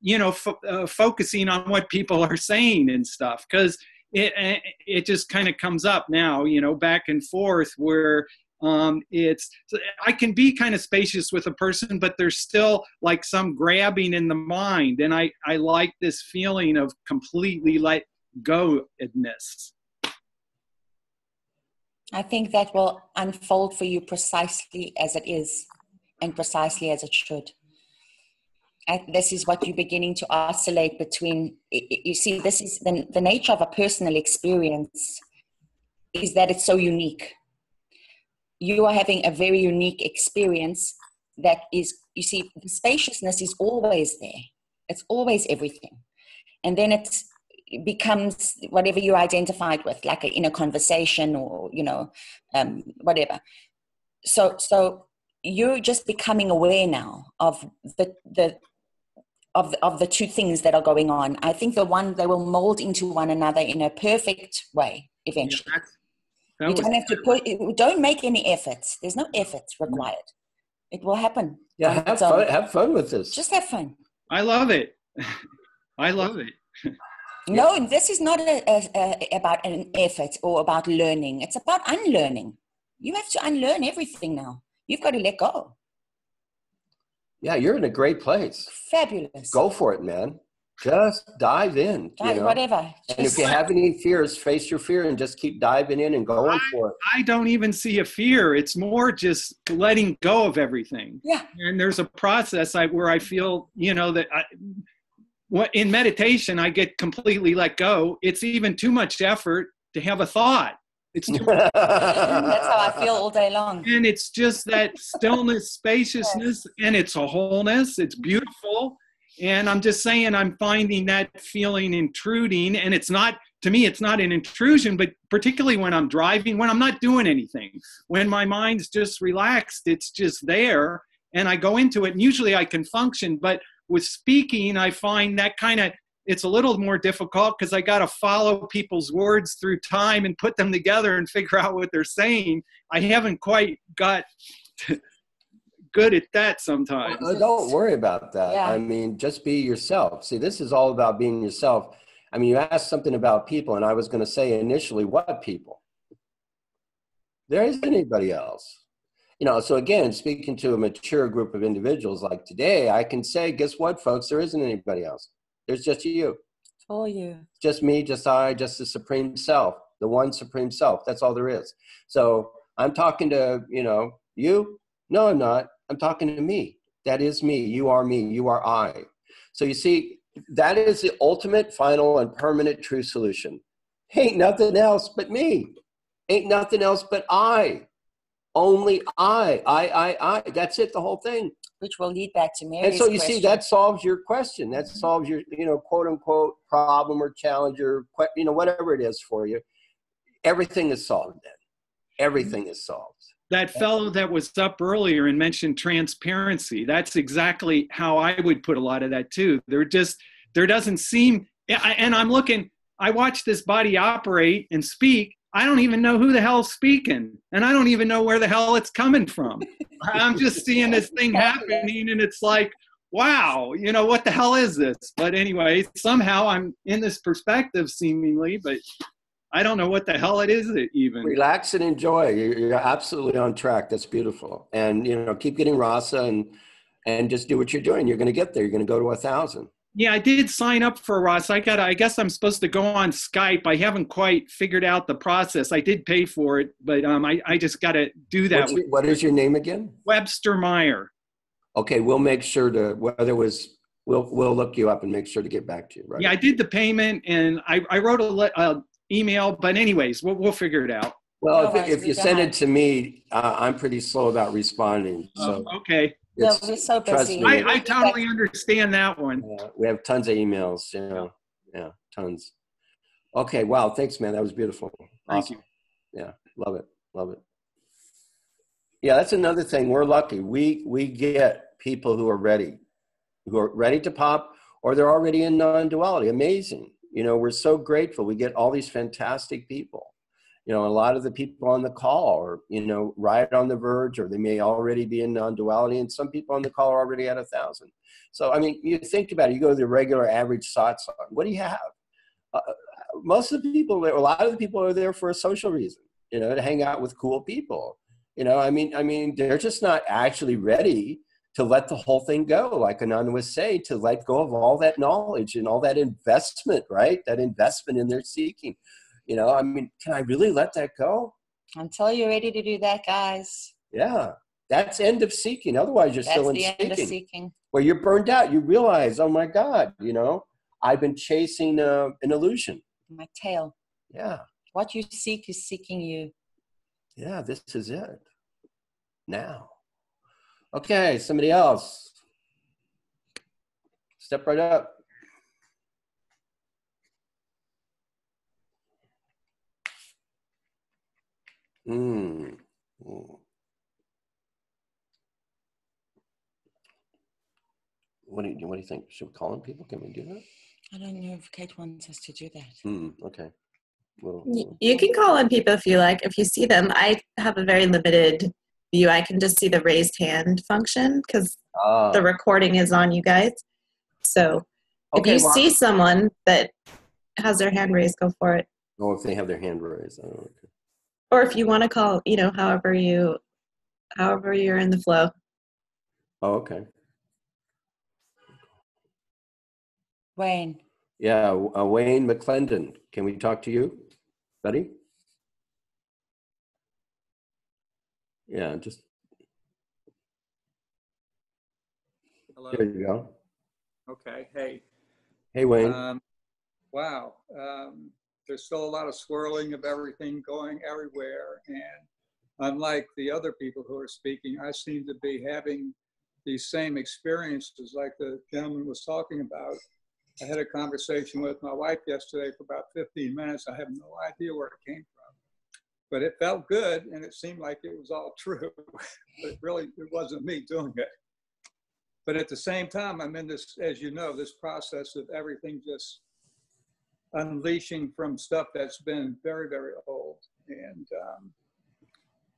focusing on what people are saying and stuff? Because it just kind of comes up now, back and forth, where I can be kind of spacious with a person, but there's still like some grabbing in the mind. And I like this feeling of completely let go-edness. I think that will unfold for you precisely as it is and precisely as it should. This is what you're beginning to oscillate between. You see, this is the nature of a personal experience, is that it's so unique. You are having a very unique experience that is, you see, the spaciousness is always there. It's always everything. And then it becomes whatever you're identified with, like in a conversation or, whatever. So you're just becoming aware now of the two things that are going on. I think they will mold into one another in a perfect way eventually. Yeah, you don't have to don't make any efforts. There's no efforts required. It will happen. Yeah, have fun with this. Just have fun. I love it. I love it. No, this is not about an effort or about learning. It's about unlearning. You have to unlearn everything now. You've got to let go. Yeah, you're in a great place. Fabulous. Go for it, man. Just dive in. Whatever. And if you have any fears, face your fear and just keep diving in and going for it. I don't even see a fear. It's more just letting go of everything. Yeah. And there's a process where I feel, that in meditation, I get completely let go. It's even too much effort to have a thought. It's too much. That's how I feel all day long. And it's just that stillness, spaciousness, and it's a wholeness. It's beautiful. And I'm just saying, I'm finding that feeling intruding, and it's not, to me, it's not an intrusion, but particularly when I'm driving, when I'm not doing anything, when my mind's just relaxed, it's just there, and I go into it, and usually I can function. But with speaking, I find that it's a little more difficult, because I got to follow people's words through time and put them together and figure out what they're saying. I haven't quite got good at that sometimes. Well, don't worry about that. Yeah. I mean, just be yourself. See, this is all about being yourself. I mean, you asked something about people, and I was going to say initially, what people? There isn't anybody else. You know, so again, speaking to a mature group of individuals like today, I can say, guess what, folks? There isn't anybody else. There's just you. For you. Just me, just I, just the Supreme Self, the one Supreme Self. That's all there is. So I'm talking to, you know, you? No, I'm not. I'm talking to me. That is me. You are me. You are I. So you see, that is the ultimate, final, and permanent true solution. Ain't nothing else but me. Ain't nothing else but I. Only I. That's it, the whole thing. Which will lead back to Mary's And so you question. see, that solves your question. That solves your, you know, quote unquote problem or challenge or, you know, whatever it is for you. Everything is solved then. Everything is solved. That fellow that was up earlier and mentioned transparency, that's exactly how I would put a lot of that too. There doesn't seem, and I'm looking, I watch this body operate and speak. I don't even know who the hell's speaking, and I don't even know where the hell it's coming from. I'm just seeing this thing happening, and it's like, wow, you know, what the hell is this? But anyway, somehow I'm in this perspective seemingly, but I don't know what the hell it is even. Relax and enjoy. You're absolutely on track. That's beautiful. And, you know, keep getting rasa and just do what you're doing. You're going to get there. You're going to go to 1,000. Yeah, I did sign up for Rasa. I guess I'm supposed to go on Skype. I haven't quite figured out the process. I did pay for it, but I just got to do that. What is your name again? Webster Meyer. Okay, we'll make sure to, whether it was, we'll look you up and make sure to get back to you. Right? Yeah, I did the payment, and I wrote a email, but anyways, we'll figure it out. Well, if you send it to me, I'm pretty slow about responding. So okay. No, we're so busy. I totally understand that one. We have tons of emails. Yeah, tons. Okay, wow, thanks, man. That was beautiful. Thank you. Yeah, love it, love it. Yeah, that's another thing. We're lucky. We get people who are ready to pop, or they're already in non-duality. Amazing. You know, we're so grateful. We get all these fantastic people. You know, a lot of the people on the call are, you know, right on the verge, or they may already be in non-duality, and some people on the call are already at 1,000. So, I mean, you think about it, you go to the regular average Satsang. What do you have? Most of the people, a lot of the people are there for a social reason, you know, to hang out with cool people. You know, I mean, they're just not actually ready to let the whole thing go, like Ananda was saying, to let go of all that knowledge and all that investment, right? That investment in their seeking. You know, I mean, can I really let that go? Until you're ready to do that, guys. Yeah, that's end of seeking. Otherwise, you're still in seeking. That's the end of seeking. Where you're burned out. You realize, oh my God, you know, I've been chasing an illusion. My tail. Yeah. What you seek is seeking you. Yeah, this is it. Now. Okay, somebody else. Step right up. What do you think? Should we call on people? Can we do that? I don't know if Kate wants us to do that. Okay. You can call on people if you like. If you see them, I have a very limited view. I can just see the raised hand function because the recording is on you guys. So if you see someone that has their hand raised, go for it. Oh, if they have their hand raised. Oh, okay. Or if you want to call, you know, however you're in the flow. Oh, okay. Wayne. Yeah, Wayne McClendon. Can we talk to you, buddy? Yeah, just. Hello. There you go. Okay. Hey. Hey, Wayne. Wow. There's still a lot of swirling of everything going everywhere. And unlike the other people who are speaking, I seem to be having these same experiences like the gentleman was talking about. I had a conversation with my wife yesterday for about 15 minutes. I have no idea where it came from, but it felt good and it seemed like it was all true, but it wasn't me doing it. But at the same time, I'm in this, as you know, this process of everything just unleashing from stuff that's been very, very old. And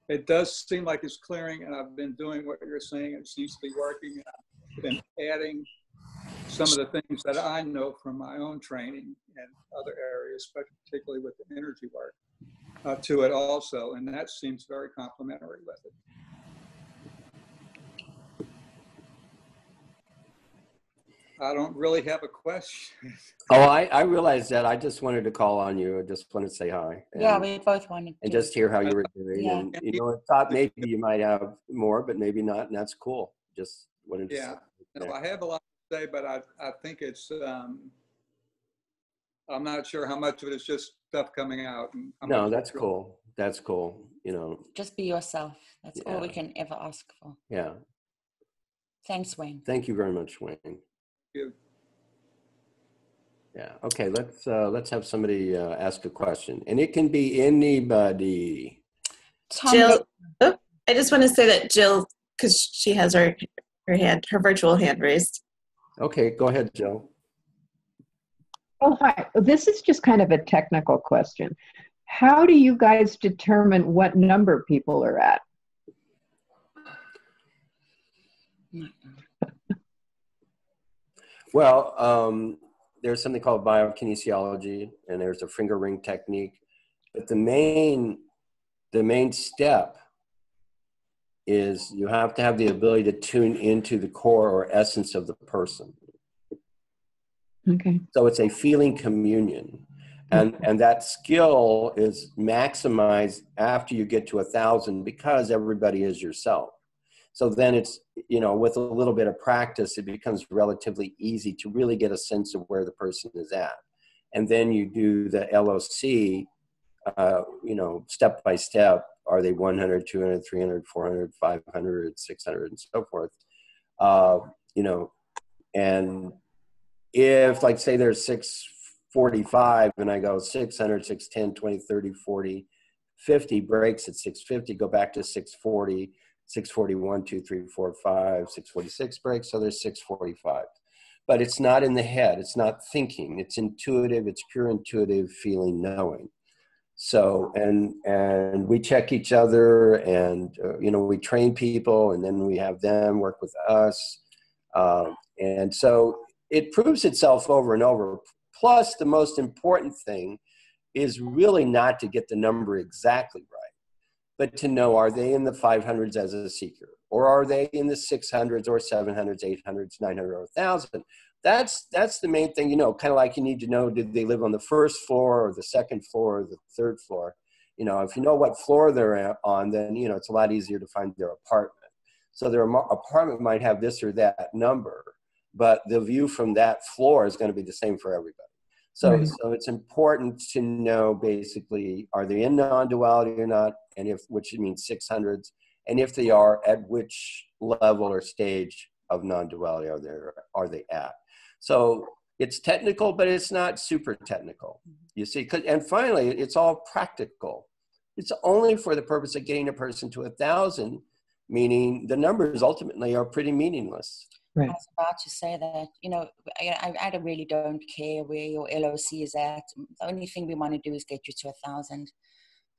it does seem like it's clearing, and I've been doing what you're saying. It seems to be working. I've been adding some of the things that I know from my own training and other areas, particularly with the energy work, to it also. And that seems very complementary with it. I don't really have a question. Oh, I realized that. I just wanted to call on you. I just wanted to say hi. Yeah, we both wanted to. And just hear how you were doing. Yeah. And, you know, I thought maybe you might have more, but maybe not. And that's cool. Just wanted to say. No, I have a lot to say, but I think it's, I'm not sure how much of it is just stuff coming out. No, that's cool. That's cool. You know, just be yourself. That's all we can ever ask for. Yeah. Thanks, Wayne. Thank you very much, Wayne. Thank you. Yeah. Okay. Let's have somebody ask a question, and it can be anybody. Jill, I just want to say that Jill, because she has her virtual hand raised. Okay, go ahead, Jill. Oh, hi. This is just kind of a technical question. How do you guys determine what number people are at? Well, there's something called biokinesiology, and there's a finger ring technique. But the main step is you have to have the ability to tune into the core or essence of the person. Okay. So it's a feeling communion. And that skill is maximized after you get to 1,000 because everybody is yourself. So then it's, you know, with a little bit of practice, it becomes relatively easy to really get a sense of where the person is at. And then you do the LOC, you know, step by step. Are they 100, 200, 300, 400, 500, 600, and so forth? You know, and if, like, say there's 645 and I go 600, 610, 20, 30, 40, 50, breaks at 650, go back to 640, 641, 2, 3, 4, 5, 646 breaks, so there's 645. But it's not in the head, it's not thinking, it's intuitive, it's pure intuitive feeling, knowing. So, and we check each other, and, you know, we train people, and then we have them work with us. And so it proves itself over and over. Plus, the most important thing is really not to get the number exactly right, but to know, are they in the 500s as a seeker? Or are they in the 600s or 700s, 800s, 900, or 1,000? That's the main thing, you know, kind of like you need to know, did they live on the first floor or the second floor or the third floor? You know, if you know what floor they're on, then, you know, it's a lot easier to find their apartment. So their apartment might have this or that number, but the view from that floor is going to be the same for everybody. So, Right. So it's important to know, basically, are they in non-duality or not, and if, which means 600s, and if they are, at which level or stage of non-duality are they at? So it's technical, but it's not super technical, you see. And finally, it's all practical. It's only for the purpose of getting a person to 1,000, meaning the numbers ultimately are pretty meaningless. Right. I was about to say that, you know, I really don't care where your LOC is at. The only thing we want to do is get you to 1,000.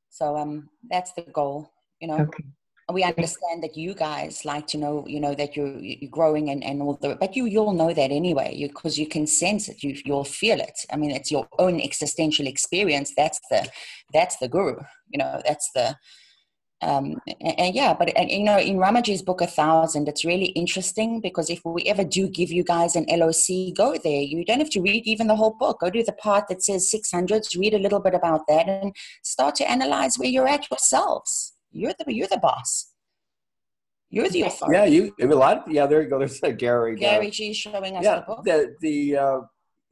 So that's the goal, you know. Okay. We understand that you guys like to know, you know, that you're growing and all the, but you'll know that anyway, because you can sense it, you'll feel it. I mean, it's your own existential experience. That's the guru, you know, that's the, and you know, in Ramaji's book 1,000, it's really interesting, because if we ever do give you guys an LOC, go there. You don't have to read even the whole book. Go to the part that says 600s, read a little bit about that, and start to analyze where you're at yourselves. You're the boss. You're the authority. Yeah, there you go. There's Gary. Gary G showing us the book.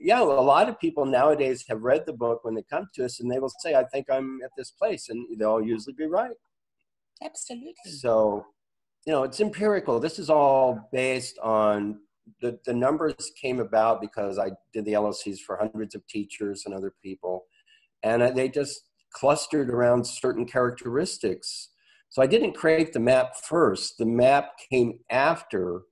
A lot of people nowadays have read the book when they come to us, and they will say, I think I'm at this place, and they'll usually be right. Absolutely. So, you know, it's empirical. This is all based on the numbers came about because I did the LOCs for hundreds of teachers and other people, and they just clustered around certain characteristics. So I didn't create the map first. The map came after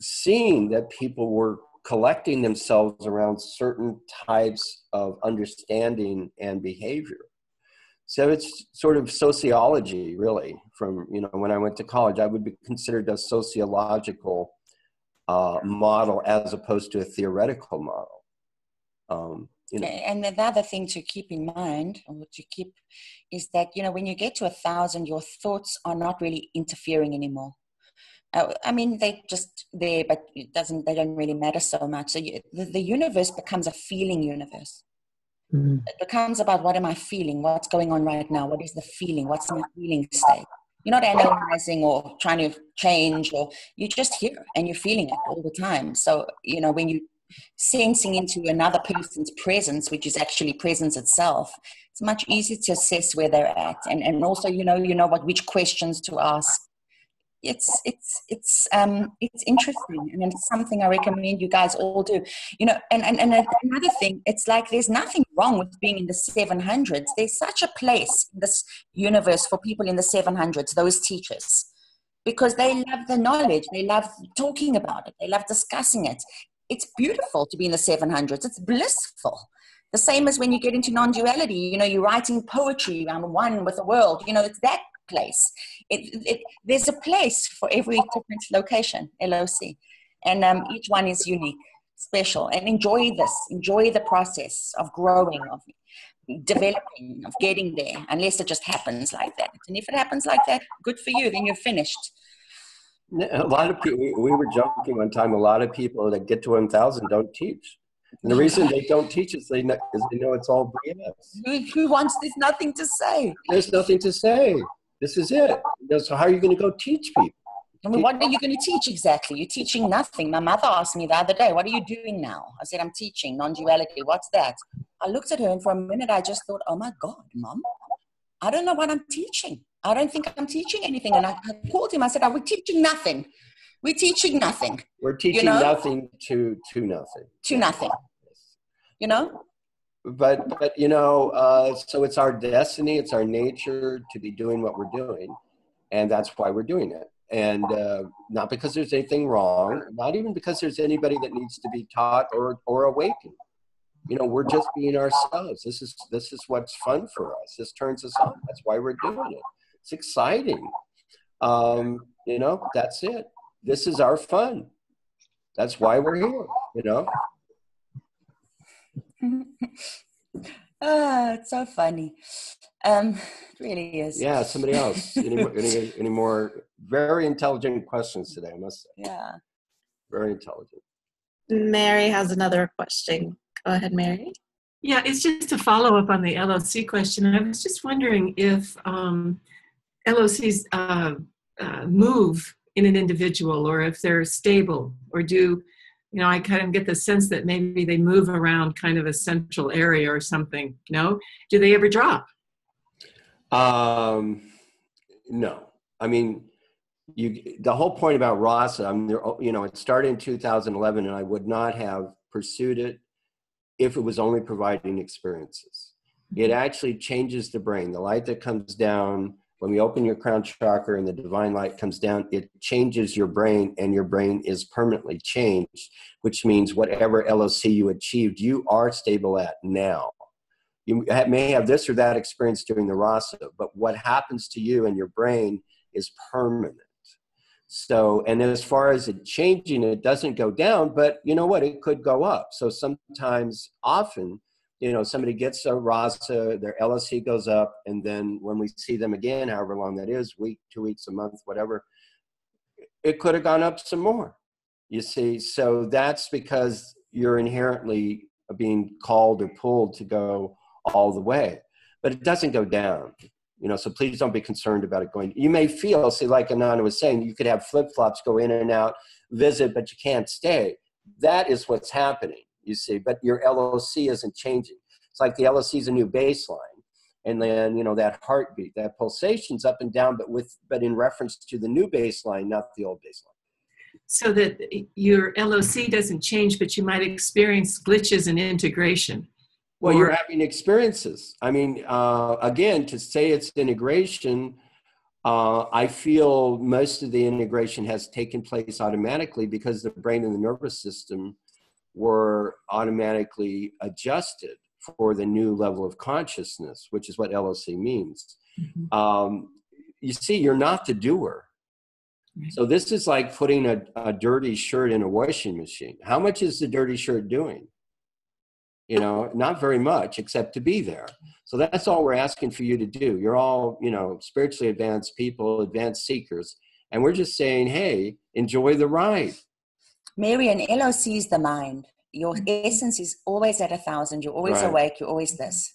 seeing that people were collecting themselves around certain types of understanding and behavior. So it's sort of sociology, really. From, you know, when I went to college, I would be considered a sociological model as opposed to a theoretical model. You know. And the other thing to keep in mind, or to keep, is that, you know, when you get to 1,000, your thoughts are not really interfering anymore. I mean, they just there, but they don't really matter so much. So the universe becomes a feeling universe. It becomes about, what am I feeling? What's going on right now? What is the feeling? What's my feeling state? You're not analyzing or trying to change, or you're just here and you're feeling it all the time. So, when you're sensing into another person's presence, which is actually presence itself, it's much easier to assess where they're at. And also, which questions to ask. It's interesting, and it's something I recommend you guys all do. And another thing, it's like there's nothing wrong with being in the 700s. There's such a place in this universe for people in the 700s, those teachers, because they love the knowledge, they love talking about it, they love discussing it. It's beautiful to be in the 700s. It's blissful. The same as when you get into non-duality. You're writing poetry. I'm one with the world. It's that place. There's a place for every different location, LOC, and each one is unique, special. And enjoy the process of growing, of developing, of getting there, unless it just happens like that. And if it happens like that, good for you, then you're finished. A lot of people, we were joking one time, a lot of people that get to 1,000 don't teach. And the reason they don't teach is they know it's all BS. Who wants, there's nothing to say. There's nothing to say. This is it. So how are you going to go teach people? I mean, what are you going to teach exactly? You're teaching nothing. My mother asked me the other day, what are you doing now? I said, I'm teaching non-duality. What's that? I looked at her, and for a minute, I just thought, oh my God, Mom, I don't know what I'm teaching. I don't think I'm teaching anything. And I called him. I said, we're teaching nothing. We're teaching nothing. We're teaching nothing to nothing. To nothing. But so it's our destiny, it's our nature to be doing what we're doing, and that's why we're doing it. And not because there's anything wrong, not even because there's anybody that needs to be taught or awakened. We're just being ourselves. This is what's fun for us. This turns us on. That's why we're doing it. It's exciting. That's it. This is our fun. That's why we're here. It's so funny. It really is. Yeah, somebody else. Any more very intelligent questions today, I must say. Yeah. Very intelligent. Mary has another question. Go ahead, Mary. Yeah, it's just a follow-up on the LOC question. I was just wondering if LOCs move in an individual, or if they're stable, or do, I kind of get the sense that maybe they move around kind of a central area or something. Do they ever drop? No. I mean, the whole point about RASA, it started in 2011, and I would not have pursued it if it was only providing experiences. It actually changes the brain. The light that comes down when we open your crown chakra and the divine light comes down, it changes your brain, and your brain is permanently changed, which means whatever LOC you achieved, you are stable at now. You may have this or that experience during the RASA, but what happens to you and your brain is permanent. So, and as far as it changing, it doesn't go down, but you know what? It could go up. So sometimes, often, somebody gets a RASA, their LOC goes up, and then when we see them again, however long that is, week, 2 weeks, a month, whatever, it could have gone up some more, you see. So that's because you're inherently being called or pulled to go all the way, but it doesn't go down. So please don't be concerned about it going. You may feel, see, like Ananda was saying, you could have flip-flops, go in and out, visit, but you can't stay. That is what's happening, you see, but your LOC isn't changing. It's like the LOC is a new baseline. And then, that heartbeat, that pulsation's up and down, but in reference to the new baseline, not the old baseline. So that your LOC doesn't change, but you might experience glitches in integration. Well, you're having experiences. I mean, again, to say it's integration, I feel most of the integration has taken place automatically because the brain and the nervous system were automatically adjusted for the new level of consciousness, which is what LOC means. Mm-hmm. You see, you're not the doer. So this is like putting a dirty shirt in a washing machine. How much is the dirty shirt doing? Not very much, except to be there. So that's all we're asking for you to do. You're all, spiritually advanced people, advanced seekers, And we're just saying, hey, enjoy the ride. Mary, an LOC is the mind. Your essence is always at 1,000. You're always Right. awake. You're always this.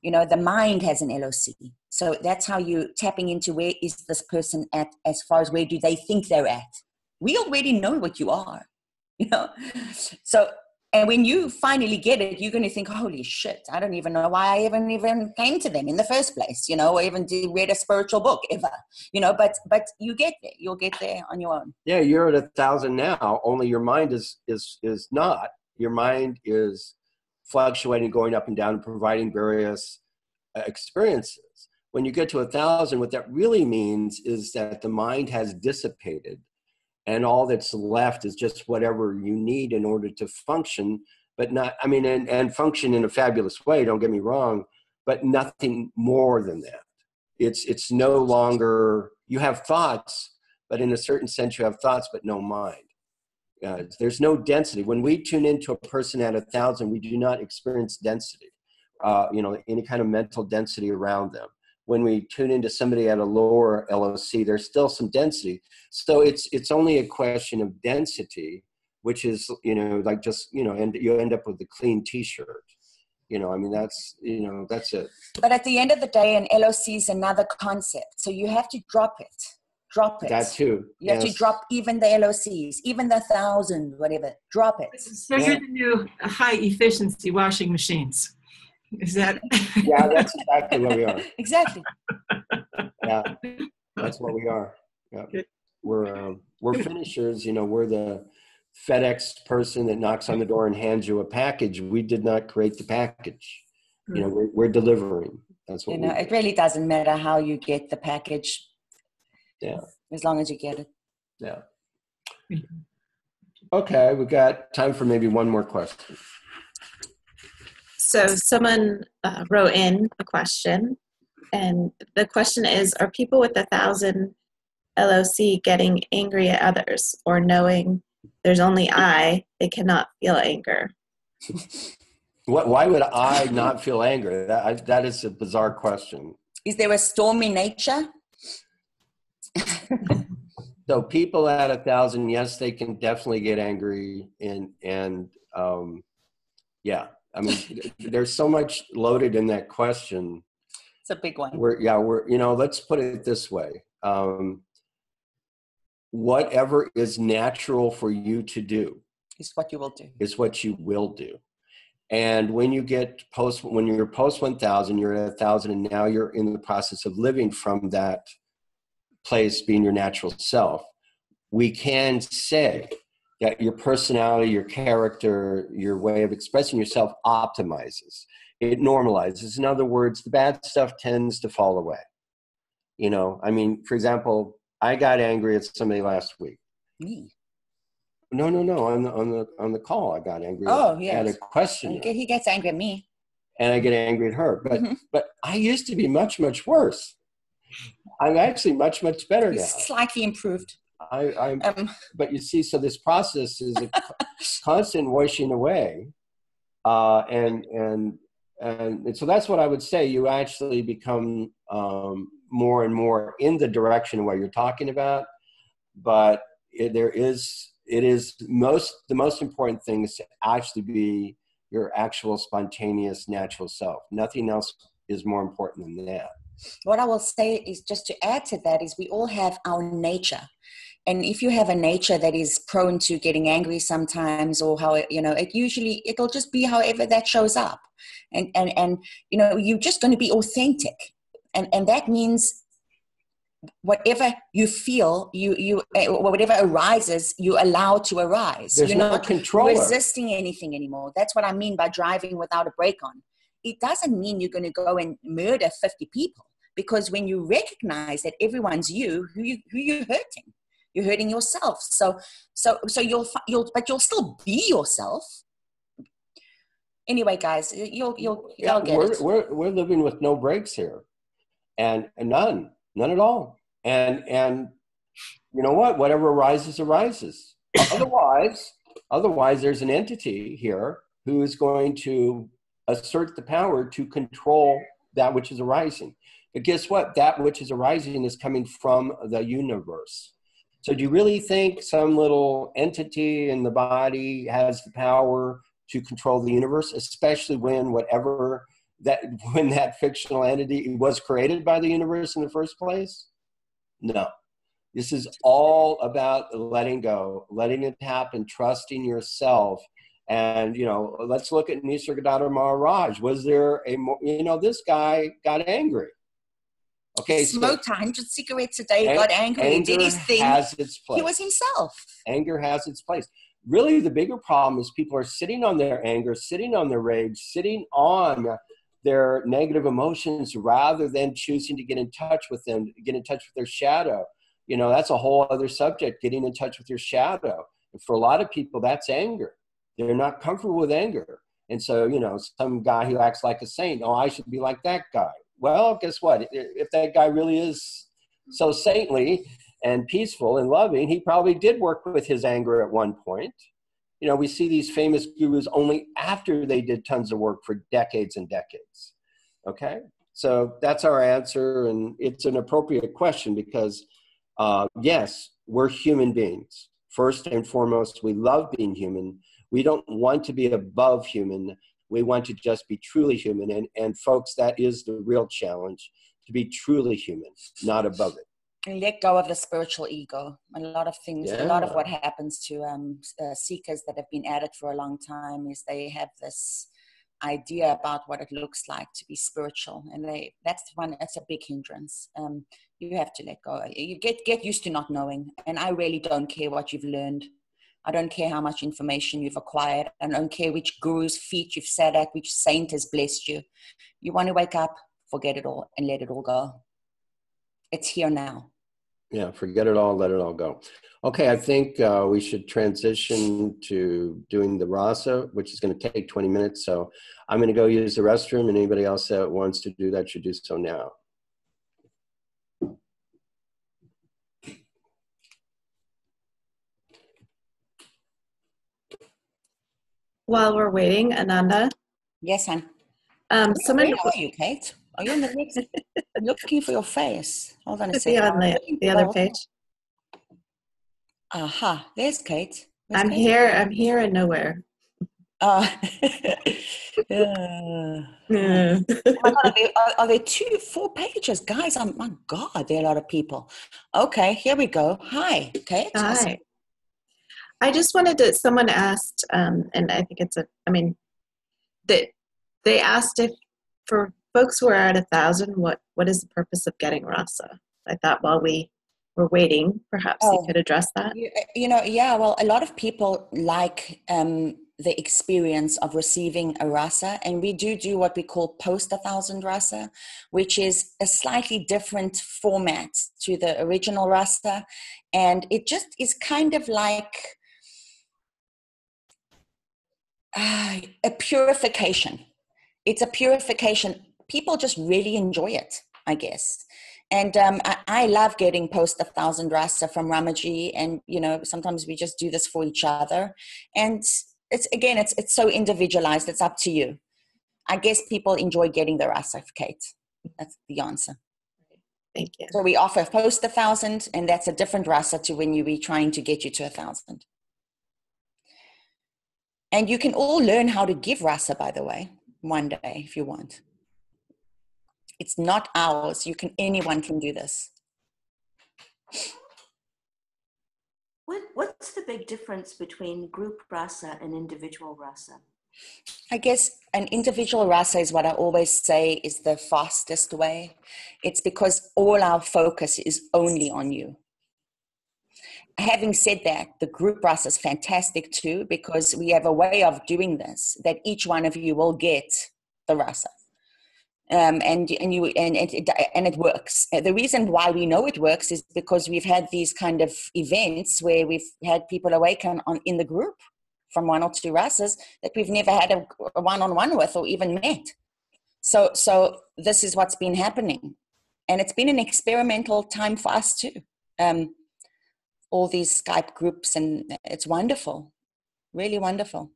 You know, the mind has an LOC. So that's how you're tapping into where is this person at, as far as where do they think they're at. We already know what you are, you know. So, and when you finally get it, you're going to think, holy shit, I don't even know why I even came to them in the first place, you know, or even read a spiritual book ever, you know, but you get there. You'll get there on your own. Yeah, you're at 1,000 now, only your mind is not. Your mind is fluctuating, going up and down, and providing various experiences. When you get to 1,000, what that really means is that the mind has dissipated, and all that's left is just whatever you need in order to function, but not, I mean, and function in a fabulous way, don't get me wrong, but nothing more than that. It's no longer, you have thoughts, but in a certain sense you have thoughts, but no mind. There's no density. When we tune into a person at 1,000, we do not experience density, you know, any kind of mental density around them. When we tune into somebody at a lower LOC, there's still some density. So it's only a question of density, which is, you know, like just, you know, and you end up with a clean t-shirt. You know, I mean, that's, you know, that's it. But at the end of the day, an LOC is another concept. So you have to drop it. Drop it. That too. You have to drop even the LOCs, even the 1,000, whatever. Drop it. So you're the new high efficiency washing machines. Is that? Yeah, that's exactly what we are. Exactly. Yeah, that's what we are. Yeah. We're finishers. You know, we're the FedEx person that knocks on the door and hands you a package. We did not create the package. You know, we're delivering. That's what. You know, it really doesn't matter how you get the package. Yeah. As long as you get it. Yeah. Okay, we got time for maybe one more question. So someone wrote in a question, and the question is, are people with 1,000 LOC getting angry at others, or knowing there's only I, they cannot feel anger? Why would I not feel anger? That is a bizarre question. Is there a stormy nature? So people at 1,000, yes, they can definitely get angry, and yeah. I mean, there's so much loaded in that question. It's a big one. You know, let's put it this way. Whatever is natural for you to do is what you will do. Is what you will do. And when you get when you're post 1,000, you're at 1,000, and now you're in the process of living from that place, being your natural self. We can say that your personality, your character, your way of expressing yourself optimizes. It normalizes. In other words, the bad stuff tends to fall away. You know, I mean, for example, I got angry at somebody last week. Me? No. On the call, I got angry. Oh, yes. I had a question. He gets angry at me. And I get angry at her. But I used to be much, much worse. I'm actually much, much better now. Slightly improved. But you see, so this process is a constant washing away, and so that's what I would say. You actually become more and more in the direction of what you're talking about, but the most important thing is to actually be your actual spontaneous natural self. Nothing else is more important than that. What I will say is, just to add to that, is we all have our nature. And if you have a nature that is prone to getting angry sometimes, or how, you know, it'll just be however that shows up. And you know, you're just going to be authentic. And that means whatever you feel, whatever arises, you allow to arise. There's no controller. Resisting anything anymore. That's what I mean by driving without a brake on. It doesn't mean you're going to go and murder 50 people, because when you recognize that everyone's you, who you're hurting, you're hurting yourself. So you'll still be yourself. Anyway, guys, you'll get it. We're living with no brakes here, and none at all. And you know what? Whatever arises. Otherwise, there's an entity here who is going to assert the power to control that which is arising. But guess what? That which is arising is coming from the universe. So do you really think some little entity in the body has the power to control the universe, especially when when that fictional entity was created by the universe in the first place? No. This is all about letting go, letting it happen, trusting yourself. And, let's look at Nisargadatta Maharaj. Was there this guy got angry. Okay, he smoked 100 cigarettes a day, got angry, and did his thing. Has its place. He was himself. Anger has its place. Really, the bigger problem is people are sitting on their anger, sitting on their rage, sitting on their negative emotions rather than choosing to get in touch with them, get in touch with their shadow. That's a whole other subject, getting in touch with your shadow. And for a lot of people, that's anger. They're not comfortable with anger. And so, some guy who acts like a saint, oh, I should be like that guy. Well, guess what? If that guy really is so saintly and peaceful and loving, he probably did work with his anger at one point. We see these famous gurus only after they did tons of work for decades and decades. Okay? So that's our answer. And it's an appropriate question because, yes, we're human beings. First and foremost, we love being human. We don't want to be above human. We want to just be truly human. And folks, that is the real challenge, to be truly human, not above it. And let go of the spiritual ego. A lot of things, a lot of what happens to seekers that have been at it for a long time is they have this idea about what it looks like to be spiritual. And that's a big hindrance. You have to let go. You get used to not knowing. And I really don't care what you've learned. I don't care how much information you've acquired. I don't care which guru's feet you've sat at, which saint has blessed you. You want to wake up, forget it all, and let it all go. It's here now. Yeah, forget it all, let it all go. Okay, I think we should transition to doing the rasa, which is going to take 20 minutes. So I'm going to go use the restroom, and anybody else that wants to do that should do so now. While we're waiting, Ananda. Yes, hon. Someone. Where are you, Kate? Are you on the next? I'm looking for your face. Hold on a Should be second. on the other page. Aha, there's Kate. I'm here and nowhere. Oh my God, are there 4 pages? Guys, my God, there are a lot of people. Okay, here we go. Hi, Kate. Hi. I just wanted to, someone asked, and I think they asked if for folks who are at 1,000, what is the purpose of getting rasa? I thought while we were waiting, perhaps you could address that. Well, a lot of people like the experience of receiving a rasa, and we do what we call post 1,000 rasa, which is a slightly different format to the original rasa, and it just is kind of like a purification. It's a purification. People just really enjoy it, I guess. And I love getting post 1,000 rasa from Ramaji, and sometimes we just do this for each other. And it's so individualized. It's up to you. I guess people enjoy getting the rasa, Kate. That's the answer. Thank you. So we offer post 1,000, and that's a different rasa to when we're trying to get you to 1,000. And you can all learn how to give rasa, by the way, one day if you want. It's not ours. Anyone can do this. What's the big difference between group rasa and individual rasa? I guess an individual rasa is what I always say is the fastest way. It's because all our focus is only on you. Having said that, the group rasa is fantastic too, because we have a way of doing this that each one of you will get the rasa. And it works. The reason why we know it works is because we've had these kind of events where we've had people awaken in the group from 1 or 2 rasas that we've never had a one-on-one with or even met. So this is what's been happening, and it's been an experimental time for us too. All these Skype groups, and it's wonderful, really wonderful.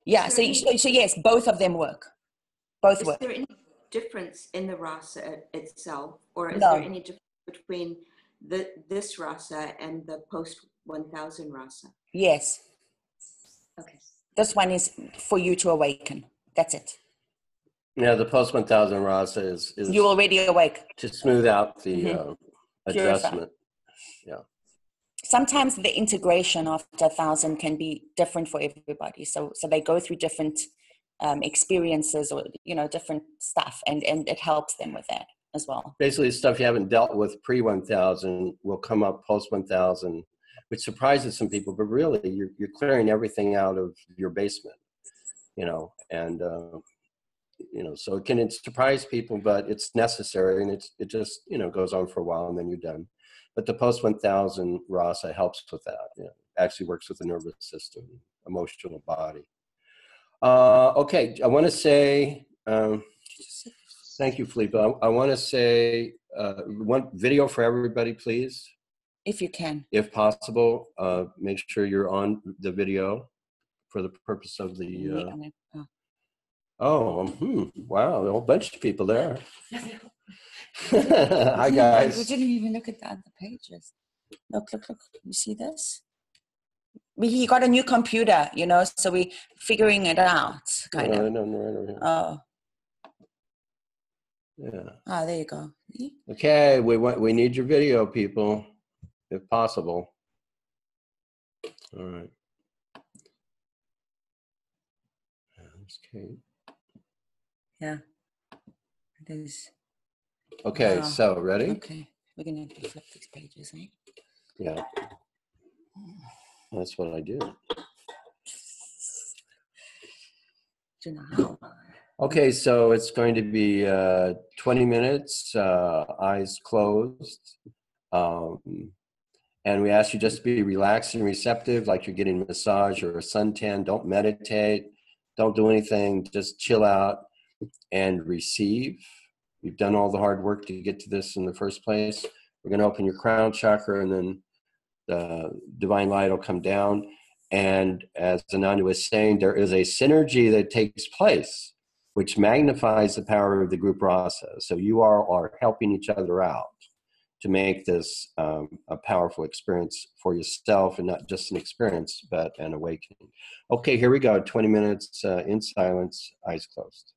Yeah. So yes, both of them work. Both work. Is there any difference in the rasa itself, or is there any difference between this rasa and the post 1000 rasa? Yes. Okay. This one is for you to awaken. That's it. Yeah, the post 1000 rasa is You're already awake. to smooth out the adjustment. Yeah. Sometimes the integration after 1000 can be different for everybody. So they go through different experiences, or different stuff, and it helps them with that as well. Basically, stuff you haven't dealt with pre 1000 will come up post 1000, which surprises some people. But really, you're clearing everything out of your basement, and so it can surprise people, but it's necessary, and it just goes on for a while, and then you're done. But the post 1000 rasa helps with that. Actually works with the nervous system, emotional body. Okay, I want to say thank you, Felipe. I want to say one video for everybody, please. If you can. If possible, make sure you're on the video for the purpose of the... wow, a whole bunch of people there. Hi, guys. We didn't even look at the other pages. Look. You see this? He got a new computer, so we're figuring it out, kind of. No, right over here. Oh. Yeah. Ah, there you go. Okay, we need your video, people, if possible. All right. That's Kate. Yeah. It is. Okay, so ready? Okay, we're gonna have to flip these pages, eh? Yeah. That's what I did. Okay, so it's going to be 20 minutes, eyes closed. And we ask you just to be relaxed and receptive, like you're getting a massage or a suntan. Don't meditate. Don't do anything. Just chill out and receive. You've done all the hard work to get to this in the first place. We're going to open your crown chakra, and then the divine light will come down. And as Ananda was saying, there is a synergy that takes place, which magnifies the power of the group rasa. So you are helping each other out to make this a powerful experience for yourself, and not just an experience, but an awakening. Okay, here we go. 20 minutes in silence, eyes closed.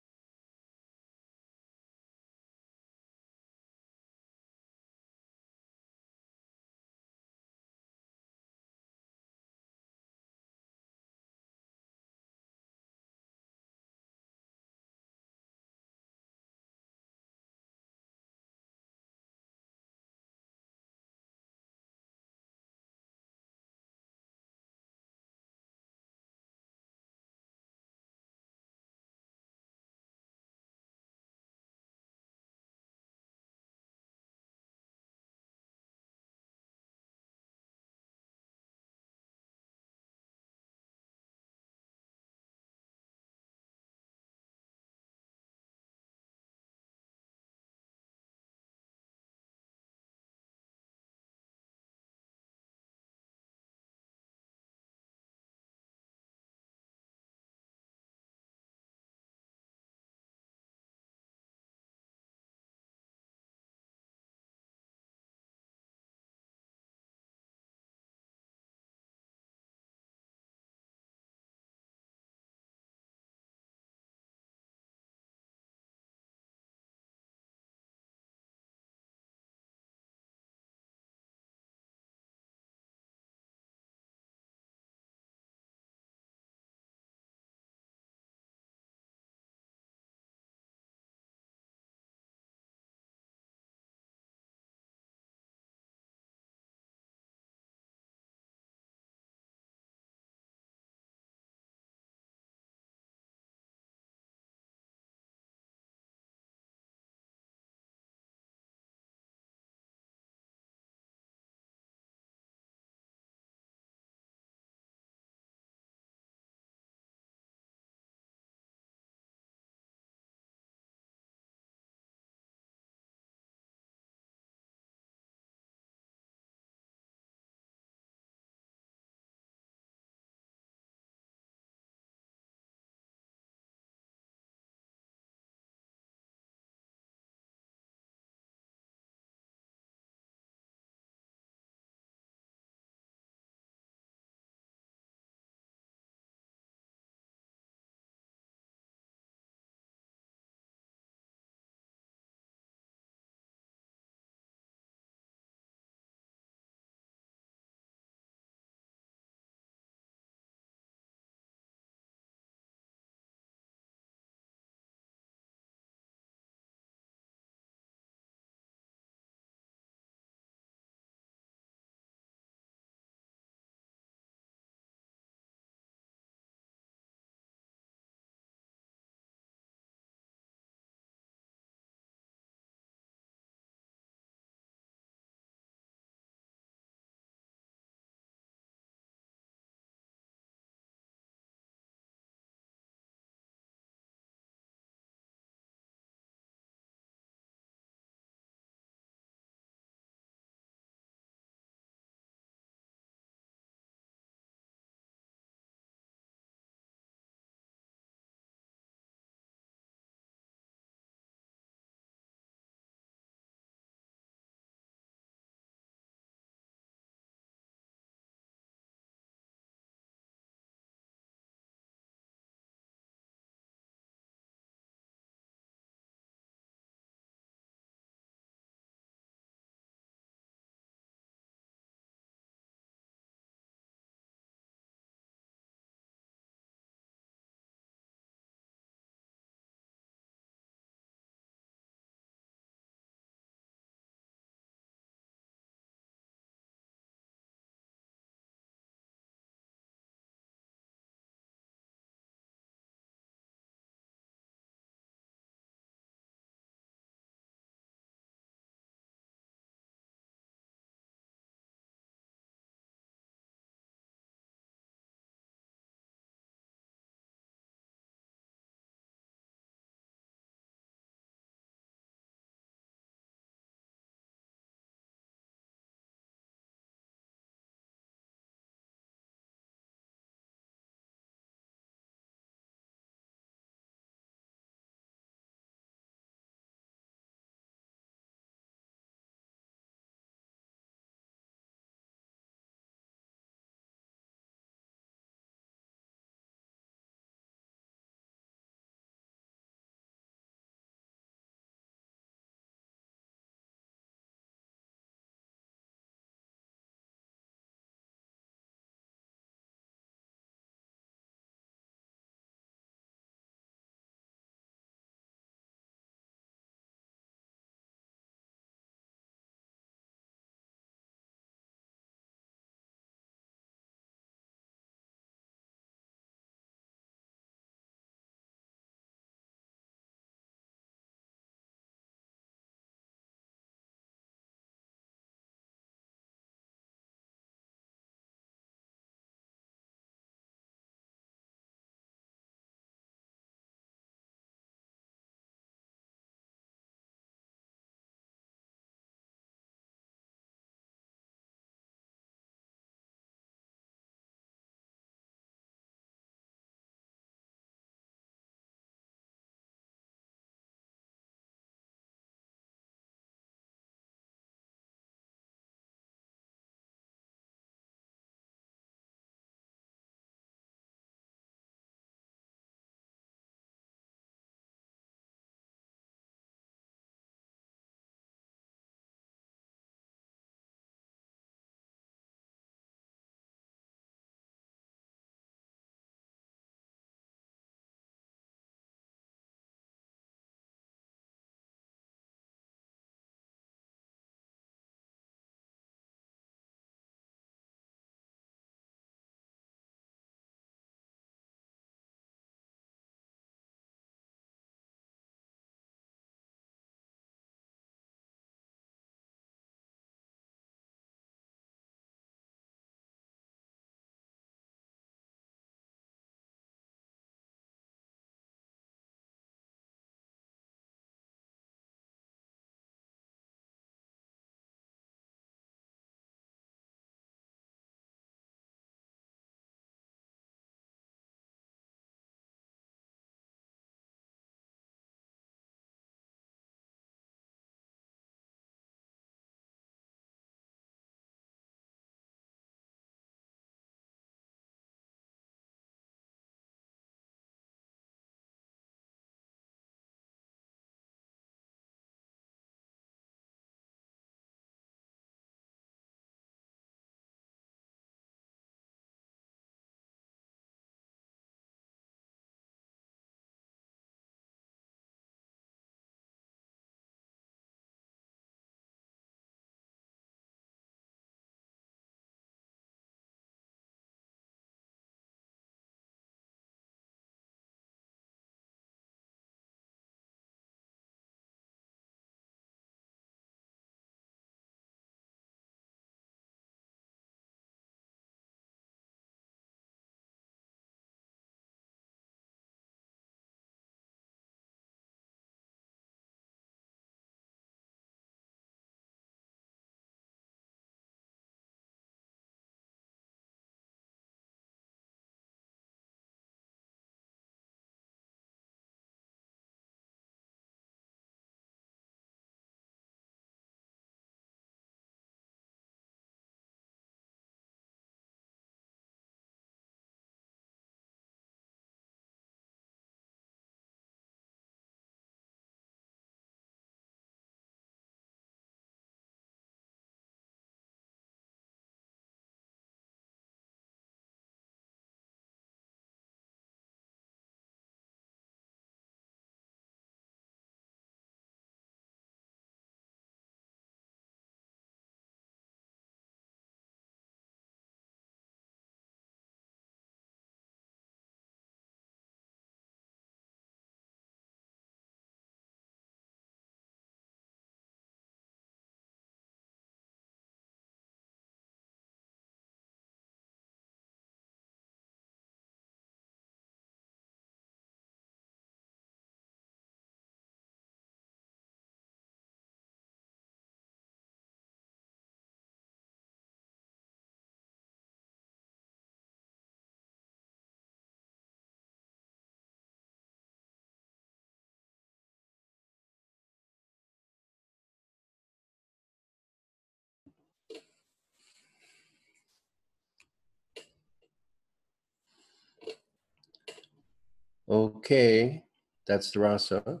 Okay, that's the rasa.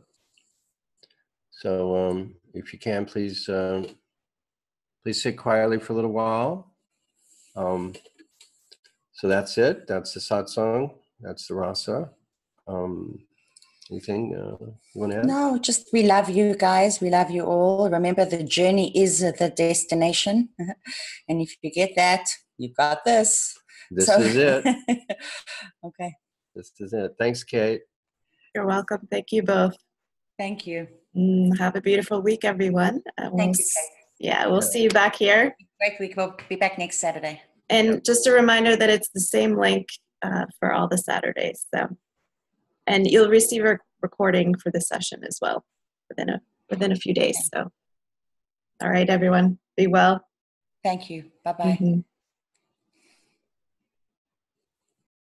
So if you can, please sit quietly for a little while. So that's it. That's the satsang. That's the rasa. Anything you want to add? No, just we love you guys. We love you all. Remember, the journey is the destination. And if you get that, you've got this. This is it. Okay. This is it. Thanks, Kate. You're welcome. Thank you both. Thank you. Have a beautiful week, everyone. Thank you, Kate. Yeah, we'll see you back here. Great week. We'll be back next Saturday. And just a reminder that it's the same link for all the Saturdays. So, and you'll receive a recording for the session as well within a few days. So, all right, everyone, be well. Thank you. Bye-bye.